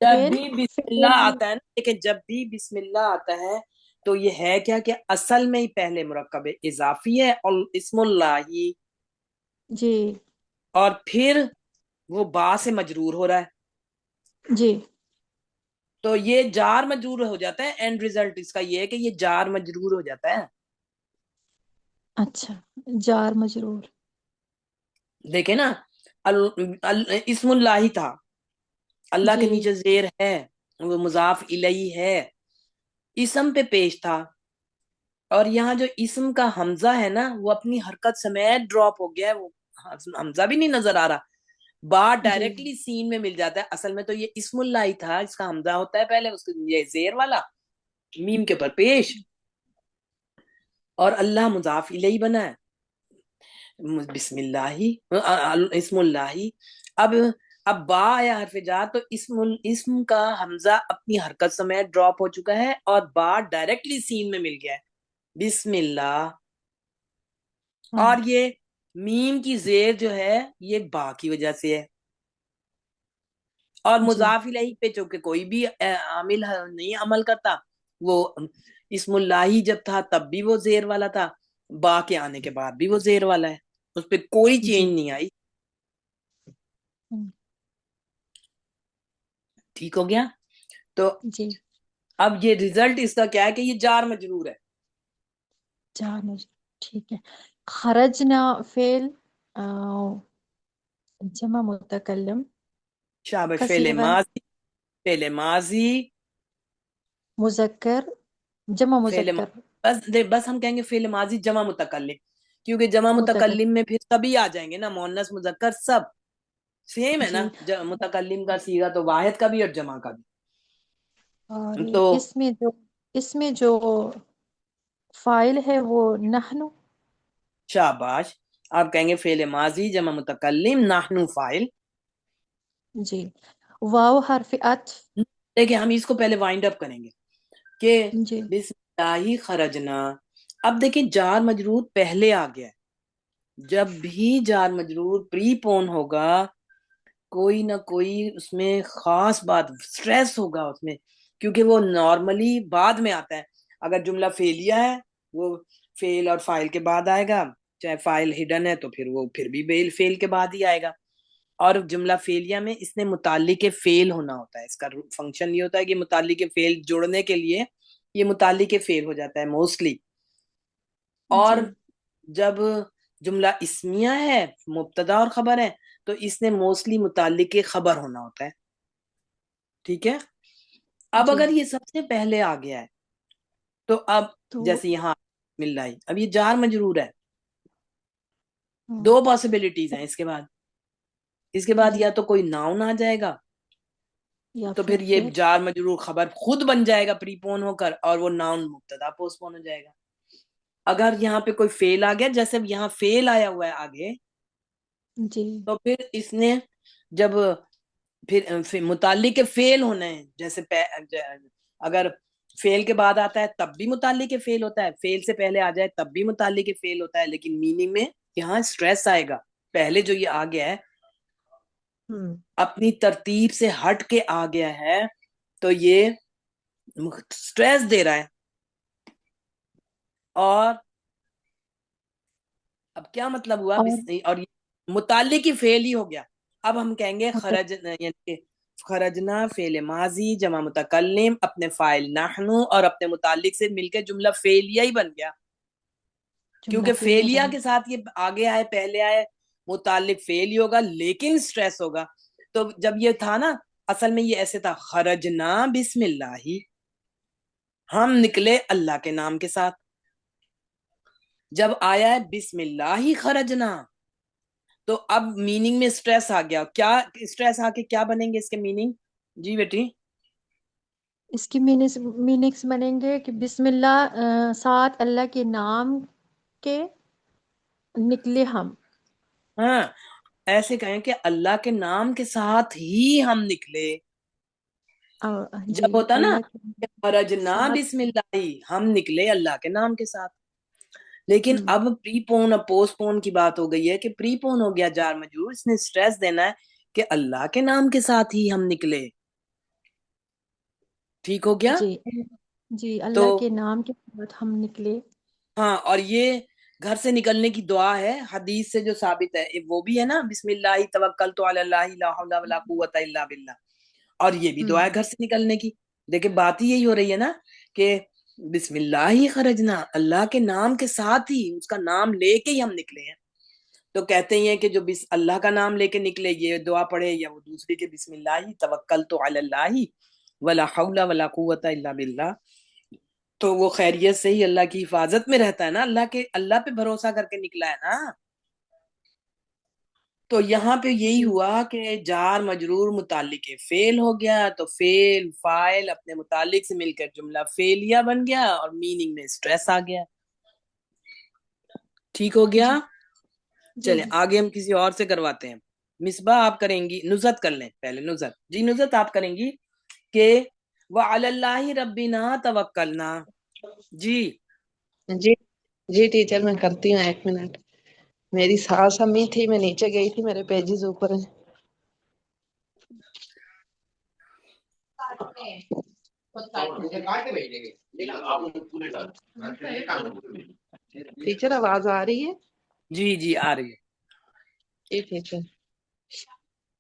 جب
پھر
بھی بسم اللہ
فعل.
آتا ہے نا، لیکن جب بھی بسم اللہ آتا ہے تو یہ ہے کیا کہ اصل میں ہی پہلے مرکب اضافی ہے اور اسم اللہ ہی،
جی
اور پھر وہ با سے مجرور ہو رہا ہے.
جی
تو یہ جار مجرور ہو جاتا ہے. اینڈ ریزلٹ اس کا یہ ہے کہ یہ جار مجرور ہو جاتا ہے.
اچھا جار مجرور.
دیکھیں نا اسم اللہ ہی تھا، اللہ کے
جی
نیچے زیر ہے، وہ مضاف الیہ ہے، اسم پہ پیش تھا. اور یہاں جو اسم کا حمزہ ہے نا وہ اپنی حرکت سمیت ڈراپ ہو گیا ہے، وہ حمزہ بھی نہیں نظر آ رہا، با ڈائریکٹلی سین میں مل جاتا ہے. اصل میں تو یہ اسم اللہ ہی تھا، اس کا حمزہ ہوتا ہے پہلے، اس کے یہ زیر والا میم کے اوپر پیش، اور اللہ مضاف الیہ بنا ہے، بسم اللہ اسم اللہ. اب با آیا حرف جار، تو اسم کا حمزہ اپنی حرکت سمیت ڈراپ ہو چکا ہے اور با ڈائریکٹلی سین میں مل گیا ہے، بسم اللہ. اور یہ میم کی زیر جو ہے یہ با کی وجہ سے ہے، اور مضاف الیہ پہ چونکہ کوئی بھی عامل نہیں عمل کرتا، وہ اسم اللہ جب تھا تب بھی وہ زیر والا تھا، با کے آنے کے بعد بھی وہ زیر والا ہے، اس پہ کوئی چینج نہیں آئی. ٹھیک ہو گیا؟ تو اب یہ ریزلٹ اس کا کیا ہے کہ یہ جار مجرور ہے.
جار مجرور، ٹھیک ہے. خرجنا فعل جمع متکلم،
شاباش.
کثیر
فعل ماضی
مذکر جمع
فعل
مذکر،
بس ہم کہیں گے فعل ماضی جمع متکلم، کیونکہ جمع متکلم میں پھر سبھی آ جائیں گے نا، مؤنث مذکر سب سیم ہے نا. متکلم کا صیغہ تو واحد کا بھی اور جمع کا بھی.
اور
تو
اس میں جو فاعل ہے وہ نحنو.
شاباش. آپ کہیں گے فعل ماضی جمع متکلم نحنو فاعل.
جی. واو حرف عطف.
دیکھیں ہم اس کو پہلے وائنڈ اپ کریں گے کہ
جی
بسم اللہ خرجنا. اب دیکھیں جار مجرور پہلے آ گیا ہے، جب بھی جار مجرور پری پون ہوگا کوئی نہ کوئی اس میں خاص بات سٹریس ہوگا اس میں، کیونکہ وہ نارملی بعد میں آتا ہے. اگر جملہ فعلیہ ہے وہ فعل اور فاعل کے بعد آئے گا، چاہے فاعل ہڈن ہے تو پھر وہ پھر بھی فعل کے بعد ہی آئے گا. اور جملہ فعلیہ میں اس نے متعلق فعل ہونا ہوتا ہے، اس کا فنکشن یہ ہوتا ہے کہ متعلق فعل جوڑنے کے لیے یہ متعلق فعل ہو جاتا ہے موسٹلی. اور جب جملہ اسمیہ ہے مبتدا اور خبر ہے تو اس نے موسٹلی متعلق خبر ہونا ہوتا ہے. ٹھیک ہے؟ اب اگر یہ سب سے پہلے آ گیا ہے تو اب جیسے یہاں مل رہا ہے، اب یہ جار مجرور ہے، دو پاسبلٹیز ہیں اس کے بعد یا تو کوئی ناؤن آ جائے گا تو پھر یہ جار مجرور خبر خود بن جائے گا پری پون ہو کر، اور وہ ناؤن مبتدا پوسٹ پون ہو جائے گا. اگر یہاں پہ کوئی فعل آ گیا، جیسے یہاں فعل آیا ہوا ہے آگے، تو پھر اس نے جب پھر متعلق فعل ہونا ہے، جیسے اگر فعل کے بعد آتا ہے تب بھی متعلق فعل ہوتا ہے، فعل سے پہلے آ جائے تب بھی متعلق فعل ہوتا ہے، لیکن میننگ میں یہاں سٹریس آئے گا. پہلے جو یہ آ گیا ہے اپنی ترتیب سے ہٹ کے آ گیا ہے تو یہ سٹریس دے رہا ہے. اور اب کیا مطلب ہوا؟ اور متعلق ہی فعل ہی ہو گیا. اب ہم کہیں گے خرجنا فعل ماضی جمع متکلم، اپنے فاعل نحنو اور اپنے متعلق سے مل کے جملہ فعلیہ ہی بن گیا، کیونکہ فعلیہ کے ساتھ یہ آگے آئے پہلے آئے متعلق فعل ہی ہوگا لیکن سٹریس ہوگا. تو جب یہ تھا نا اصل میں یہ ایسے تھا خرجنا بسم اللہ، ہم نکلے اللہ کے نام کے ساتھ. جب آیا ہے بسم اللہ خرجنا تو اب میننگ میں سٹریس آ گیا. کیا سٹریس آ کے کیا بنیں گے اس کے میننگ؟ جی بیٹی
اس کی میننگس بنیں گے کہ بسم اللہ ساتھ اللہ کے نام کے نکلے ہم.
ہاں ایسے کہیں کہ اللہ کے نام کے ساتھ ہی ہم نکلے. جب ہوتا نا خرجنا بسم اللہ ہم نکلے اللہ کے نام کے ساتھ، لیکن اب پری پون اور پوسٹ پون کی بات ہو گئی ہے کہ پری پون ہو گیا جار مجرور، اس نے سٹریس دینا ہے کہ اللہ کے نام کے ساتھ ہی ہم نکلے. ٹھیک ہو گیا؟
جی اللہ کے نام کے ساتھ ہم نکلے.
ہاں اور یہ گھر سے نکلنے کی دعا ہے، حدیث سے جو ثابت ہے وہ بھی ہے نا، بسم اللہ توکلت علی اللہ لا حول ولا قوت الا باللہ، اور یہ بھی دعا ہے گھر سے نکلنے کی. دیکھیں بات ہی یہی ہو رہی ہے نا کہ بسم اللہ خرجنا، اللہ کے نام کے ساتھ ہی اس کا نام لے کے ہی ہم نکلے ہیں. تو کہتے ہیں کہ جو اللہ کا نام لے کے نکلے یہ دعا پڑھے، یا وہ دوسری کے بسم اللہ توکلت علی اللہ ولا حول ولا قوت الا باللہ، تو وہ خیریت سے ہی اللہ کی حفاظت میں رہتا ہے نا، اللہ پہ بھروسہ کر کے نکلا ہے نا. تو یہاں پہ یہی ہوا کہ جار مجرور متعلق فعل ہو گیا، تو فعل فاعل اپنے متعلق سے مل کر جملہ فعلیہ بن گیا اور میننگ میں اسٹریس آ گیا. ٹھیک ہو گیا. چلیں آگے ہم کسی اور سے کرواتے ہیں. مصباح آپ کریں گی، نزہت کر لیں پہلے. نزہت جی، نزہت آپ کریں گی کہ وَعَلَى اللَّهِ رَبِّنَا تَوَكَّلْنَا. جی
جی جی ٹیچر میں کرتی ہوں، 1 منٹ. میری ساس امی تھی، میں نیچے گئی تھی، میرے پیجز اوپر ہیں. ٹیچر آواز آ رہی ہے؟
جی جی آ رہی ہے.
جی ٹیچر،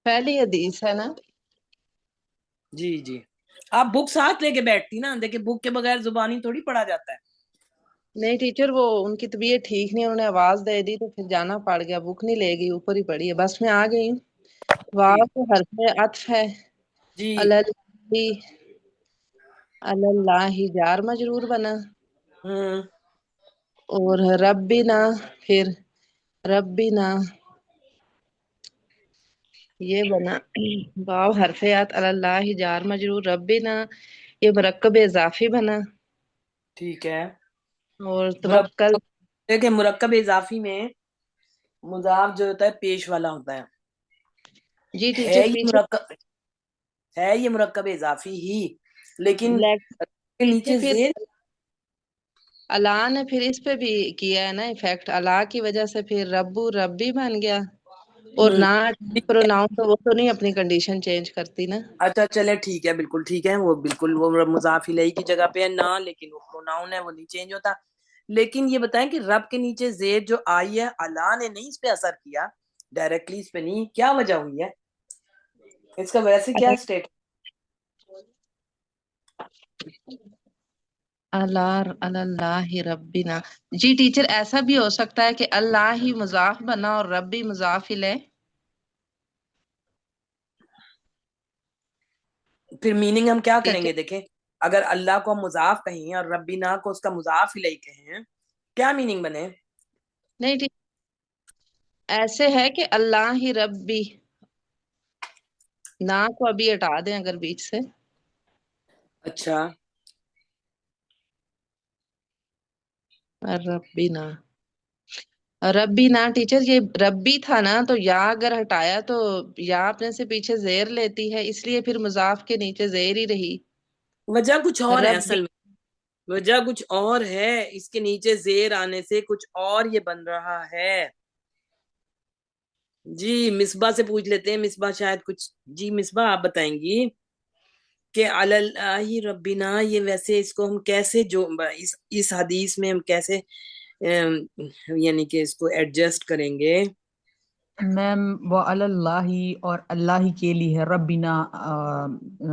پہلی حدیث ہے نا.
جی جی آپ بک ساتھ لے کے بیٹھتی نا، دیکھیں بک کے بغیر زبانی تھوڑی پڑھا جاتا ہے.
نہیں ٹیچر، وہ ان کی طبیعت ٹھیک نہیں، انہوں نے آواز دے دی تو پھر جانا پڑ گیا. بک نہیں لے گئی، اوپر ہی پڑی ہے. بس میں آ گئی ہوں.
جی
واو حرف عطف ہے.
جی
اللہ جار مجرور بنا،
ہوں
اور ربنا، پھر ربنا یہ بنا واو حرف عطف اللہ جار مجرور ربنا، یہ مرکب اضافی بنا.
ٹھیک ہے.
اور توکل.
دیکھیں مرکب اضافی میں مضاف جو ہوتا ہے پیش والا ہوتا ہے.
جی
ہے
ٹیچر
یہ
پیچھے
مرکب ہے یہ مرکب اضافی ہی، لیکن کے
پیچھے
نیچے
پھر
زیر.
اللہ نے پھر اس پہ بھی کیا ہے نا افیکٹ، اللہ کی وجہ سے پھر ربو ربی بن گیا. اور نہ پروناؤن تو وہ تو نہیں اپنی کنڈیشن چینج کرتی نا.
اچھا چلے ٹھیک ہے، بالکل ٹھیک ہے. وہ بالکل وہ مضاف الیہ کی جگہ پہ ہے نہ، لیکن وہ پروناؤن ہے، وہ نہیں چینج ہوتا. لیکن یہ بتائیں کہ رب کے نیچے زیر جو آئی ہے، اللہ نے نہیں اس پہ اثر کیا ڈائریکٹلی، اس پہ نہیں. کیا وجہ ہوئی ہے اس کا؟ ویسے کیا اسٹیٹ؟
اللہ ربنا. جی ٹیچر، ایسا بھی ہو سکتا ہے کہ اللہ ہی مضاف بنا اور ربی مضاف الیہ.
پھر میننگ ہم کیا کریں
ٹیچر
گے؟ دیکھیں اگر اللہ کو ہم مضاف کہیں اور ربنا کو اس کا مضاف الیہ کہیں، کیا میننگ بنے؟
نہیں ایسے ہے کہ اللہ ہی ربی، نا کو ابھی ہٹا دیں اگر بیچ سے.
اچھا
ربنا ربی نا ٹیچر، یہ ربی تھا نا، تو یا اگر ہٹایا تو یا اپنے سے پیچھے زیر لیتی ہے، اس لیے پھر مضاف کے نیچے زیر ہی رہی.
وجہ کچھ اور ہے
ربی.
اصل میں، وجہ کچھ اور ہے. اس کے نیچے زیر آنے سے کچھ اور یہ بن رہا ہے. جی مصباح سے پوچھ لیتے ہیں، مصباح شاید کچھ. جی مصباح آپ بتائیں گی کہ اللہ ربنا، یہ ویسے اس کو ہم کیسے جو اس حدیث میں ہم کیسے یعنی کہ اس کو ایڈجسٹ کریں گے؟
میم وہ اللہ اور اللہ ہی کے لیے ہے. ربنا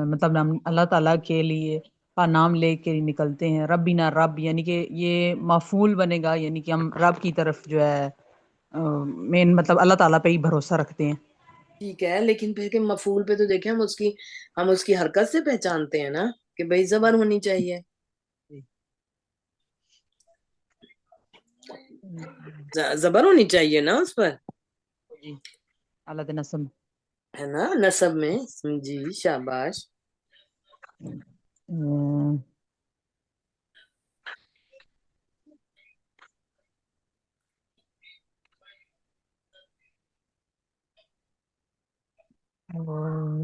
مطلب نام اللہ تعالیٰ کے لیے کا نام لے کے نکلتے ہیں. ربنا رب یعنی کہ یہ مفعول بنے گا، یعنی کہ ہم رب کی طرف جو ہے مین مطلب اللہ تعالیٰ پہ ہی بھروسہ رکھتے ہیں.
ٹھیک ہے، لیکن پھر کہ مفعول پہ تو دیکھیں ہم اس کی حرکت سے پہچانتے ہیں نا کہ بھئی زبر ہونی چاہیے. زبر ہونی چاہیے نا اس پر،
جی اللہ نسم
ہے نا نسب میں. جی شاباش.
اور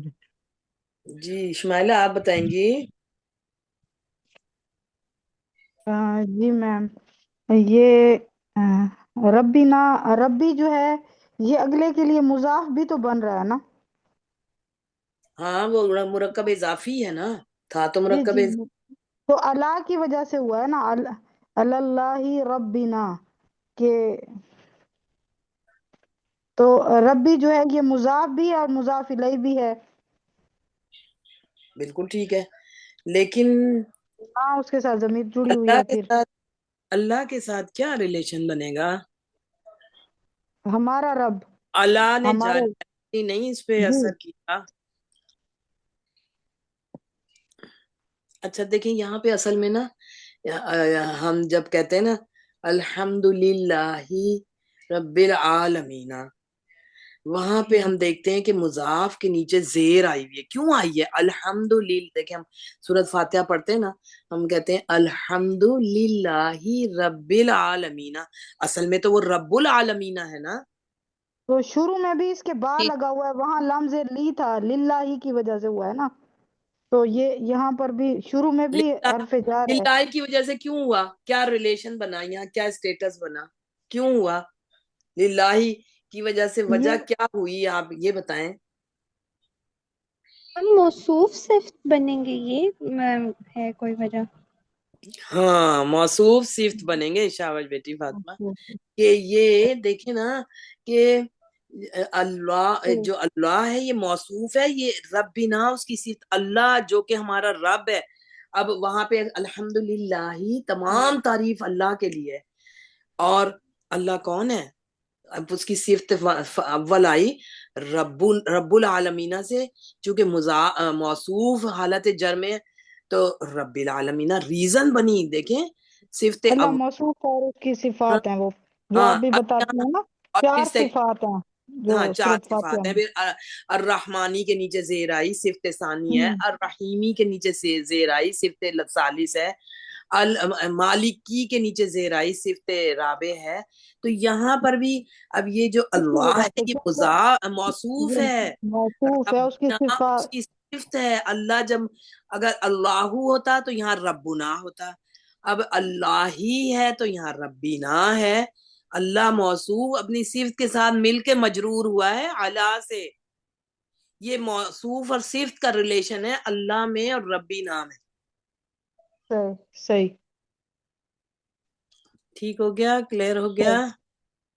جی شمائلہ آپ بتائیں گی.
جی میم، یہ ربنا ربی جو ہے یہ اگلے کے لیے مضاف بھی تو بن رہا ہے نا.
ہاں وہ مرکب اضافی ہے نا، تھا تو
جی
مرکب
جی، تو اللہ کی وجہ سے ہوا ہے نا، اللہ ربنا کہ تو ربی جو ہے یہ مضاف بھی ہے اور مضاف الیہ بھی ہے.
بالکل ٹھیک ہے، لیکن
ہاں اس کے ساتھ ضمیر جڑی ہوئی ہے. پھر
اللہ کے ساتھ کیا ریلیشن بنے گا؟
ہمارا رب،
اللہ نے
ہمارے
جاری نہیں اس پہ
جی
اثر کیا. اچھا دیکھیں یہاں پہ اصل میں نا ہم جب کہتے ہیں نا الحمدللہ رب العالمین، وہاں پہ ہم دیکھتے ہیں کہ مضاف کے نیچے زیر آئی ہوئی ہے. کیوں آئی ہے؟ الحمدللہ. دیکھیں ہم سورۃ فاتحہ پڑھتے ہیں نا، ہم کہتے ہیں الحمدللہ رب العالمین، اصل میں تو وہ رب العالمین ہے نا.
تو شروع میں بھی اس کے بعد لگا ہوا ہے، وہاں لمز لی تھا، للہ ہی کی وجہ سے ہوا ہے نا. تو یہ یہاں پر بھی شروع میں بھی حرف جار ہے.
للہ کی وجہ سے کیوں ہوا؟ کیا ریلیشن بنا یہاں؟ کیا اسٹیٹس بنا؟ کیوں ہوا للہ کی وجہ سے؟ وجہ
یہ
کیا ہوئی آپ یہ بتائیں.
ہم موصوف صفت بنیں گے، یہ ہے کوئی وجہ؟
ہاں موصوف صفت بنیں گے شاباش بیٹی فاطمہ. کہ یہ دیکھیں نا کہ اللہ جو اللہ ہے یہ موصوف ہے، یہ رب بنا اس کی صفت اللہ جو کہ ہمارا رب ہے. اب وہاں پہ الحمدللہ تمام تعریف اللہ کے لیے. اور اللہ کون ہے؟ اب اس کی صفت اول آئی رب العالمین سے، چونکہ موصوف حالت جر میں تو رب العالمین ریزن بنی. دیکھیں صفت
اللہ موصوف اور اس کی صفات ہیں، وہ جو
ہاں
آپ بھی
اب
بتاتے
یہاں
ہیں نا،
اور پھر
4 صفات ہیں جو
ہاں 4
سورۃ فاتحہ
صفات ہیں.
میں.
پھر الرحمانی کے نیچے زیر آئی صفت ثانی ہے، الرحیمی کے نیچے سے زیر آئی صفت ثالث ہے، المالکی کے نیچے زیر آئی صفت رابع ہے. تو یہاں پر بھی اب یہ جو
اس کی
اللہ
وجہ
ہے
سے
یہ موصوف
یہ
ہے،
موصوف ہے، اس کی
ربنا اس
صفات.
کی صفت ہے. اللہ جب اگر اللہ ہوتا تو یہاں ربنا ہوتا. اب اللہ ہی ہے تو یہاں ربنا ہے. اللہ موصوف اپنی صفت کے ساتھ مل کے مجرور ہوا ہے علا سے. یہ موصوف اور صفت کا ریلیشن ہے اللہ میں اور ربی نام ہے.
صحیح.
ٹھیک ہو گیا؟ کلیئر ہو گیا؟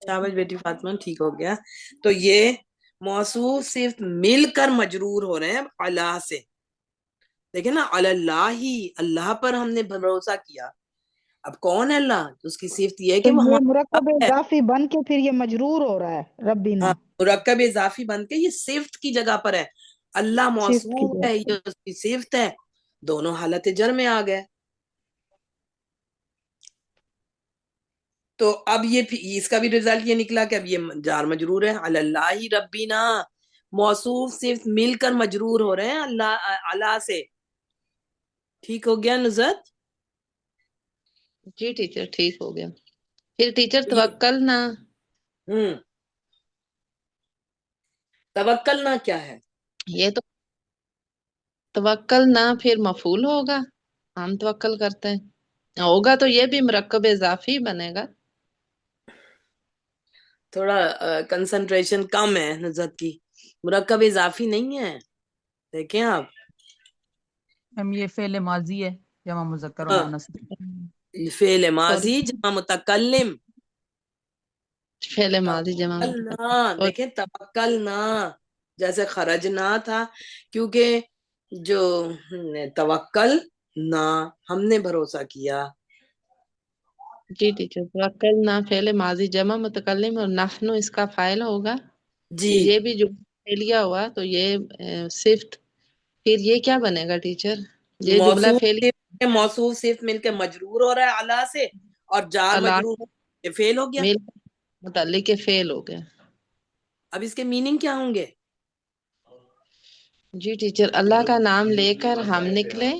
شاباش بیٹی فاطمہ ٹھیک ہو گیا. تو یہ موصوف صرف مل کر مجرور ہو رہے ہیں اللہ سے. دیکھیں نا اللہ ہی، اللہ پر ہم نے بھروسہ کیا. اب کون ہے اللہ؟ اس کی صفت یہ ہے
تو
کہ وہ
یہ
ہمارا
مرکب
رب ہے.
اضافی بن کے پھر یہ مجرور ہو رہا ہے ربینا،
ہاں مرکب اضافی بن کے یہ صفت کی جگہ پر ہے. اللہ
صفت کی
موصوف
جگہ
ہے،
پر.
یہ اس کی صفت ہے. دونوں حالت جر میں آ گئے. تو اب یہ اس کا بھی رزلٹ یہ نکلا کہ اب یہ جار مجرور ہے. اللہ ربینا موصوف صرف مل کر مجرور ہو رہے ہیں اللہ سے. ٹھیک ہو گیا نزت؟
جی ٹیچر ٹھیک ہو گیا. پھر ٹیچر
یہ
توکل نہ،
توکل نہ کیا ہے؟
یہ تو توکل نہ پھر مفعول ہوگا، ہم توکل کرتے ہیں ہوگا تو یہ بھی مرکب اضافی بنے گا.
تھوڑا کنسنٹریشن کم ہے نزت کی. مرکب اضافی نہیں ہے. دیکھیں آپ
ہم یہ فعل ماضی ہے جمع مذکر و
ہاں
مؤنث.
فعل ماضی جمع متکلم.
فعل ماضی جمع
توکلنا،
اور
دیکھیں توکلنا جیسے خرجنا تھا، کیونکہ جو توکل نہ ہم نے بھروسہ کیا.
جی ٹیچر توکل نہ فعل ماضی جمع متکلم اور نحن اس کا فاعل ہوگا.
جی
یہ بھی جو فعلیہ ہوا تو یہ صفت، پھر یہ کیا بنے گا ٹیچر؟ یہ جملہ فعلی
موصوف صرف مل کے مجرور ہو رہا ہے اللہ سے، اور جار
اللہ
مجرور یہ فعل ہو گیا.
مل متعلق فعل ہو گیا.
اب اس کے میننگ کیا ہوں گے؟
جی ٹیچر اللہ کا نام لے کر ہم نکلے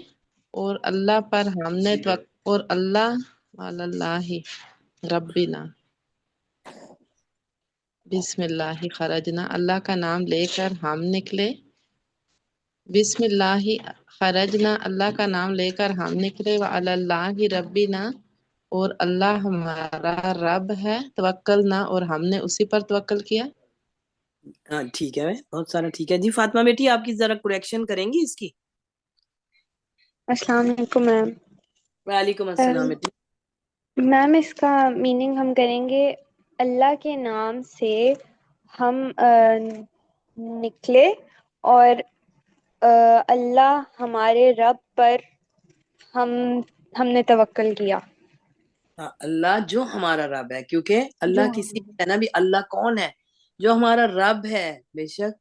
اور اللہ پر ہم نے اور اللہ ربنا بسم اللہ خرجنا، اللہ کا نام لے کر ہم نکلے. بسم اللہ خرجنا، اللہ کا نام لے کر ہم نکلے. وعلی اللہ ربنا، اور اللہ ہمارا رب ہے. توکلنا، اور ہم نے اسی پر توکل کیا.
ہاں ٹھیک ہے، بہت سارا ٹھیک ہے. جی فاطمہ بیٹی آپ کی ذرا کریکشن کریں گی اس کی؟
السلام علیکم میم.
وعلیکم السلام بیٹی.
میم اس کا میننگ ہم کریں گے اللہ کے نام سے ہم نکلے اور اللہ ہمارے رب پر ہم نے توکل کیا.
ہاں اللہ جو ہمارا رب ہے، کیونکہ
جو
اللہ کسی ہے نا بھی اللہ کون ہے؟ جو ہمارا رب ہے. بے شک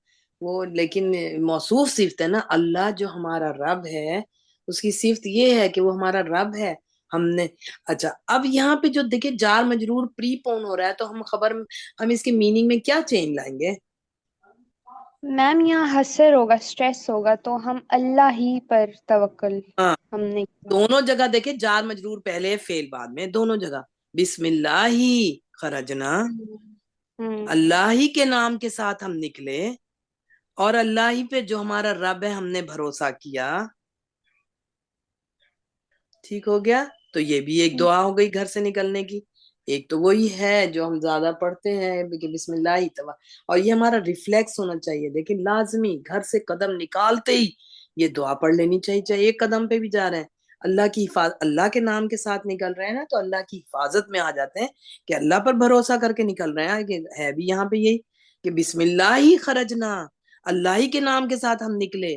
وہ لیکن موصوف صفت ہے نا. اللہ جو ہمارا رب ہے اس کی صفت یہ ہے کہ وہ ہمارا رب ہے، ہم نے. اچھا اب یہاں پہ جو دیکھیں جار مجرور پری پون ہو رہا ہے تو ہم اس کے میننگ میں کیا چینج لائیں گے؟
میم یہاں حسر ہوگا، اسٹریس ہوگا، تو ہم اللہ ہی پر توکل
ہاں
ہم نے کیا.
دونوں جگہ دیکھیں جار مجرور پہلے فعل بعد میں، دونوں جگہ بسم اللہ ہی خرجنا، اللہ ہی کے نام کے ساتھ ہم نکلے، اور اللہ ہی پہ جو ہمارا رب ہے ہم نے بھروسہ کیا. ٹھیک ہو گیا؟ تو یہ بھی ایک دعا ہو گئی گھر سے نکلنے کی. ایک تو وہی ہے جو ہم زیادہ پڑھتے ہیں کہ بسم اللہ ہی توا، اور یہ ہمارا ریفلیکس ہونا چاہیے. دیکھیں لازمی گھر سے قدم نکالتے ہی یہ دعا پڑھ لینی چاہیے، چاہے ایک قدم پہ بھی جا رہے ہیں. اللہ کی حفاظت، اللہ کے نام کے ساتھ نکل رہے ہیں نا، تو اللہ کی حفاظت میں آ جاتے ہیں کہ اللہ پر بھروسہ کر کے نکل رہے ہیں. کہ ہے بھی یہاں پہ یہی کہ بسم اللہ ہی خرجنا، اللہ ہی کے نام کے ساتھ ہم نکلے،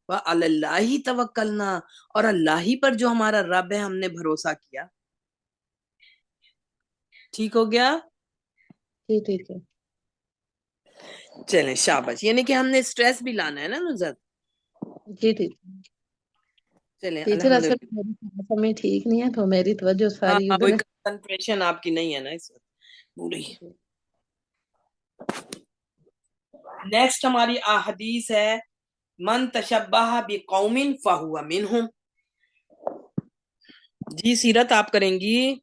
وَعَلَى اللَّهِ تَوَكَّلْنَا، اور اللہ ہی پر جو ہمارا رب ہے ہم نے بھروسہ کیا. ٹھیک ہو گیا؟
جی ٹھیک ہے.
چلیں شاباش. یعنی کہ ہم نے سٹریس بھی لانا ہے نا نصرت.
جی ٹھیک ہے.
چلیں
ٹیچر اصل
الحمدللہ.
میری سمجھ ٹھیک نہیں ہے تو میری توجہ
ہاں
ساری ادھر
وہی
ہے.
کنسنٹریشن آپ کی نہیں ہے نا اس وقت پوری. نیکسٹ ہماری حدیث ہے من تشبہ بقوم فہو منہم. جی سیرت آپ کریں گی.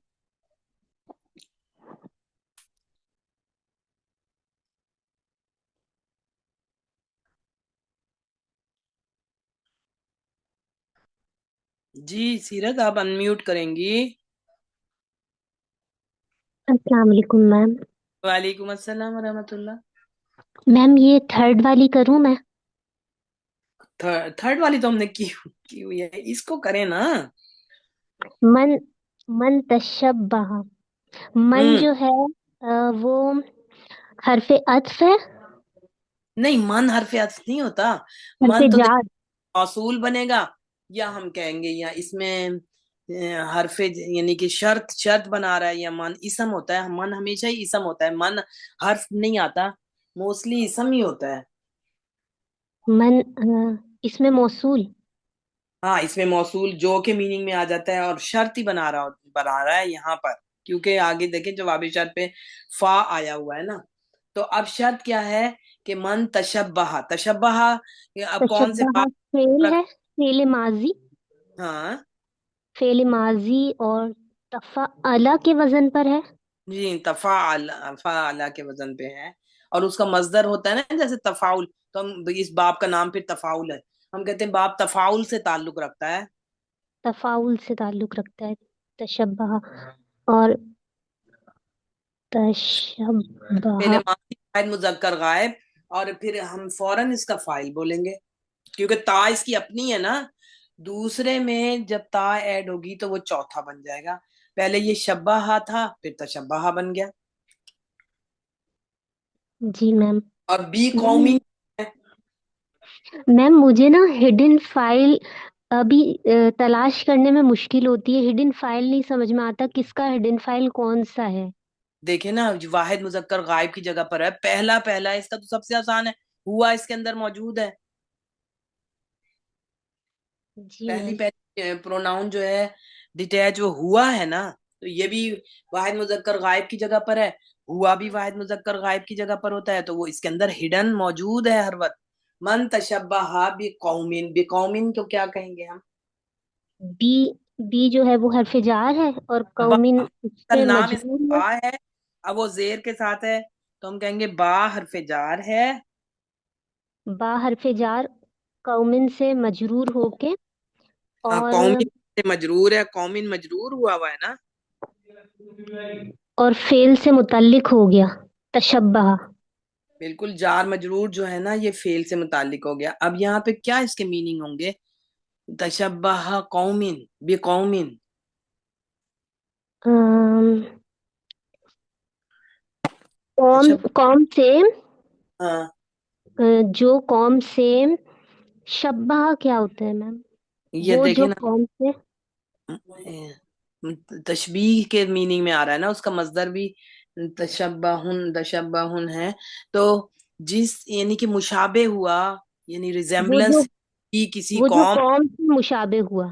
جی سیرت آپ انمیوٹ کریں گی.
السلام علیکم میم.
وعلیکم السلام ورحمۃ اللہ.
میم یہ تھرڈ والی کروں میں؟
تھرڈ والی تو ہم نے کی ہوئی ہے، اس کو کریں نا.
من تشبہ، من جو ہے وہ حرف عطف ہے؟
نہیں من حرف عطف نہیں ہوتا.
حرف
من تو
جار.
موصول بنے گا، یا ہم کہیں گے یا اس میں حرف یعنی کہ شرط بنا رہا ہے، یا من اسم ہوتا ہے. من ہمیشہ ہی اسم ہوتا ہے، من حرف نہیں آتا، موسٹلی اسم ہی ہوتا ہے.
من اس میں موصول.
ہاں اس میں موصول جو کے میننگ میں آ جاتا ہے، اور شرط ہی بنا رہا ہے یہاں پر، کیونکہ آگے دیکھیں جواب شرط پہ فا آیا ہوا ہے نا. تو اب شرط کیا ہے کہ من تشبہ. تشبہ اب کون سے
تشبہ فعل ہے، فعل ماضی.
ہاں
فعل ماضی اور تفعل کے وزن پر ہے.
جی تفاعل کے وزن پہ ہے، اور اس کا مصدر ہوتا ہے نا جیسے تفاعل. تو ہم اس باب کا نام پھر تفاعل ہے، ہم کہتے ہیں باب تفاعل سے تعلق رکھتا ہے.
تفاعل سے تعلق رکھتا ہے تشبہ. اور تشبہ
پہلے ماضی فاعل مذکر غائب، اور پھر ہم فوراً اس کا فاعل بولیں گے، کیونکہ تا اس کی اپنی ہے نا. دوسرے میں جب تا ایڈ ہوگی تو وہ چوتھا بن جائے گا. پہلے یہ شبہ تھا، پھر تشبہ بن گیا.
جی میم.
اور بی قومی
میم مجھے نا ہڈن فائل ابھی تلاش کرنے میں مشکل ہوتی ہے. ہڈن فائل نہیں سمجھ میں آتا کس کا ہڈن فائل کون سا ہے.
دیکھیں نا واحد مذکر غائب کی جگہ پر ہے، پہلا اس کا تو سب سے آسان ہے، ہوا اس کے اندر موجود ہے.
جی
پہلی
میم.
پروناؤن جو ہے ڈیٹیچ وہ ہوا ہے نا، تو یہ بھی واحد مذکر غائب کی جگہ پر ہے، ہوا بھی واحد مذکر غائب کی جگہ پر ہوتا ہے، تو وہ اس کے اندر ہڈن موجود ہے ہر وقت. من تشبہ بقوم، بقوم کو کیا کہیں گے ہم؟
بی جو ہے وہ حرف جار ہے، اور قومن اس
کا
سے
نام اس
مجرور ہے.
با ہے، اب وہ زیر کے ساتھ ہے تو ہم کہیں گے با حرف جار ہے.
با حرف جار قومن سے مجرور ہو کے، اور
قومن سے مجرور ہے، قومن مجرور ہوا ہے نا.
اور فعل سے متعلق ہو گیا تشبہ.
بالکل جار مجرور جو ہے نا یہ فعل سے متعلق ہو گیا. اب یہاں پہ کیا اس کے میننگ ہوں گے؟ تشبہ قومن بقومن.
قوم سے
ہاں
جو قوم سے شبہ کیا ہوتا ہے میم؟
یہ
وہ
دیکھیں
جو
نا
قوم سے
تشبیہ کے میننگ میں آ رہا ہے نا، اس کا مصدر بھی تشبہن ہے. تو جس یعنی کہ مشابہ ہوا، یعنی ریزیمبلنس کی کسی
وہ جو
قوم
قوم سے مشابہ ہوا.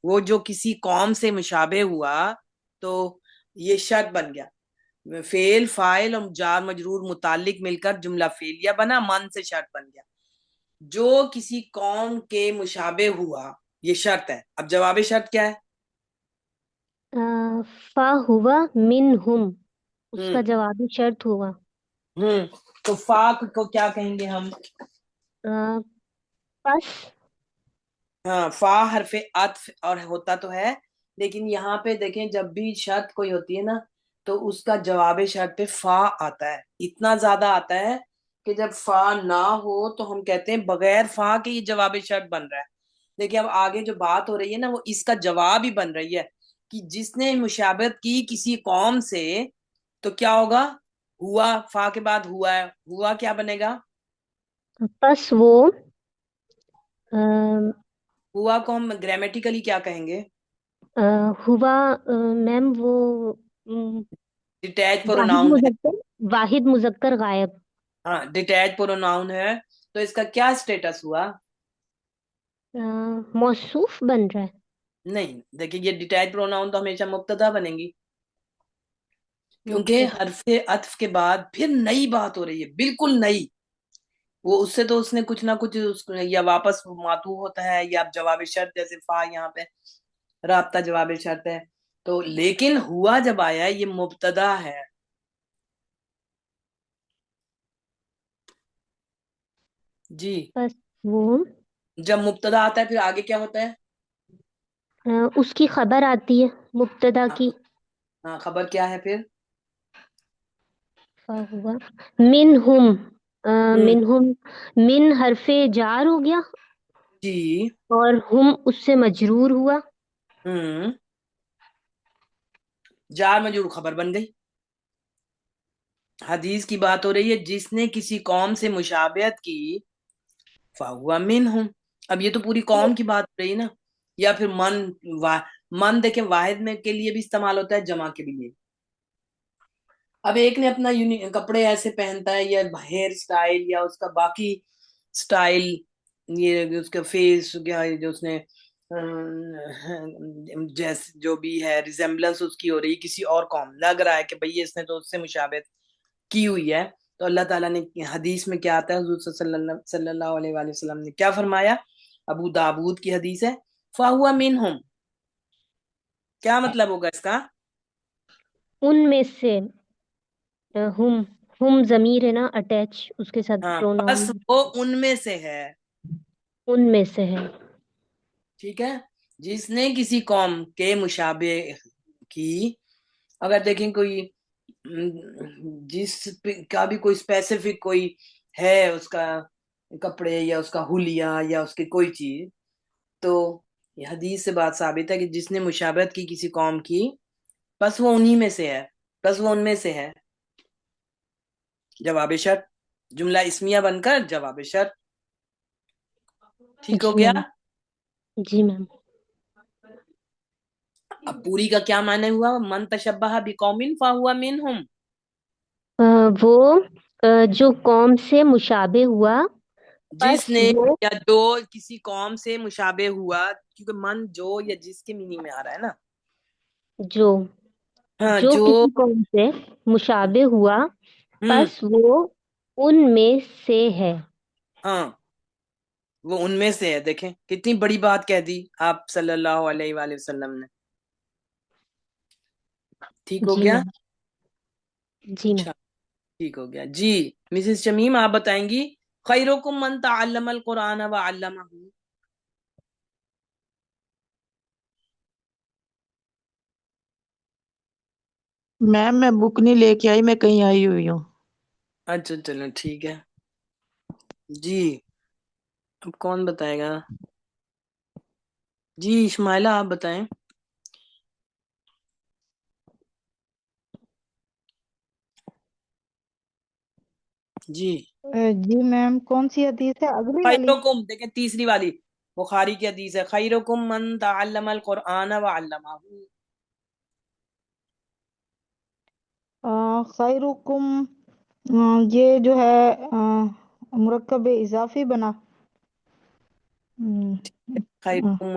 وہ جو کسی قوم سے مشابہ ہوا تو یہ شرط بن گیا. فعل فاعل اور جار مجرور متعلق مل کر جملہ فعلیہ بنا، من سے شرط بن گیا. جو کسی قوم کے مشابہ ہوا یہ شرط ہے. اب جواب شرط کیا ہے؟
فا ہوا منہم، اس کا جوابی شرط ہوا.
تو فا کو کیا کہیں گے ہم؟
پس.
ہاں، فا حرف عطف اور ہوتا تو ہے، لیکن یہاں پہ دیکھیں جب بھی شرط کوئی ہوتی ہے نا تو اس کا جواب شرط پہ فا آتا ہے. اتنا زیادہ آتا ہے کہ جب فا نہ ہو تو ہم کہتے ہیں بغیر فا کے یہ جواب شرط بن رہا ہے. دیکھیں اب آگے جو بات ہو رہی ہے نا وہ اس کا جواب ہی بن رہی ہے کہ جس نے مشابہت کی کسی قوم سے تو کیا ہوگا؟ ہوا، فا کے بعد ہوا ہے، ہوا کیا بنے گا؟
پس وہ
ہوا کو ہم گرامیٹیکلی کیا کہیں گے؟
ہوا میم وہ
ڈیٹیچ پروناؤن ہے.
واحد مذکر غائب.
ہاں، ڈیٹیچ پروناؤن ہے تو اس کا کیا سٹیٹس ہوا؟
موصوف بن رہا ہے.
نہیں، دیکھیں یہ ڈیٹیچ پروناؤن تو ہمیشہ مبتدا بنے گی، کیونکہ حرف عطف کے بعد پھر نئی بات ہو رہی ہے، بالکل نئی. وہ اس سے تو اس نے کچھ نہ کچھ یا واپس معطوف ہوتا ہے یا جواب شرط، جیسے فا یہاں پہ رابطہ جواب شرط ہے. تو لیکن ہوا جب آیا یہ مبتدا ہے. جی،
بس وہ
جب مبتدا آتا ہے پھر آگے کیا ہوتا ہے؟
اس کی خبر آتی ہے مبتدا کی.
ہاں، خبر کیا ہے پھر؟
ہوا منہم. منہم من حرف جار ہو گیا
جی،
اور ہم اس سے مجرور ہوا.
جار مجرور خبر بن گئی. حدیث کی بات ہو رہی ہے جس نے کسی قوم سے مشابہت کی فَهُوَ مِنْهُمْ. اب یہ تو پوری قوم کی بات ہو رہی نا. یا پھر من دیکھیں واحد میں کے لیے بھی استعمال ہوتا ہے، جمع کے لیے. اب ایک نے اپنا کپڑے ایسے پہنتا ہے یا ہیئر سٹائل یا اس کا باقی سٹائل، یہ اس کا فیس جو اس نے جیسے جو بھی ہے ریزمبلنس اس کی ہو رہی کسی اور قوم، لگ رہا ہے کہ بھئی اس نے تو اس سے مشابہت کی ہوئی ہے. تو اللہ تعالیٰ نے حدیث میں کیا آتا ہے، حضور صلی اللہ علیہ وآلہ وسلم نے کیا فرمایا؟ ابو داود کی حدیث ہے فَهُوَ مِنْهُمْ. کیا مطلب ہوگا اس کا؟
ان میں سے. ہم ضمیر ہے نا اٹیچ اس کے ساتھ
ہاں،
پروناؤن.
بس وہ ان میں سے ہے.
ان میں سے ہے.
ٹھیک ہے، جس نے کسی قوم کے مشابہ کی. اگر دیکھیں کوئی جس کا بھی کوئی اسپیسیفک کوئی ہے اس کا کپڑے یا اس کا حلیہ یا اس کی کوئی چیز، تو یہ حدیث سے بات ثابت ہے کہ جس نے مشابہت کی کسی قوم کی بس وہ انہی میں سے ہے، بس وہ ان میں سے ہے. جواب شرط، جملہ اسمیہ بن کر جواب شرط. ٹھیک ہو گیا؟
جی میم.
اب پوری کا کیا معنی ہوا؟ من تشبہ بقوم فہو منہم.
وہ جو قوم سے مشابہ ہوا
جس نے یا جو کسی قوم سے مشابہ ہوا، کیونکہ من جو یا جس کے میننگ میں آ رہا ہے نا.
جو کسی قوم سے مشابہ ہوا پس وہ ان میں سے ہے.
ہاں، وہ ان میں سے ہے. دیکھیں کتنی بڑی بات کہہ دی آپ صلی اللہ علیہ وآلہ وسلم نے. ٹھیک ہو گیا؟
جی میم.
ٹھیک ہو گیا. جی مسز شمیم آپ بتائیں گی خیرکم من تعلم القرآن وعلمہ.
میم میں بک نہیں لے کے آئی، میں کہیں آئی ہوئی ہوں.
اچھا چلو ٹھیک ہے. جی اب کون بتائے گا؟ جی اسماعیلہ آپ بتائیں. جی
جی میم کون سی حدیث ہے؟ اگلی والی؟
خیرکم، دیکھیں تیسری والی بخاری کی حدیث ہے خیرکم من تعلم القرآن وعلمہ.
خیرکم یہ جو ہے مرکب اضافی بنا.
خیرکم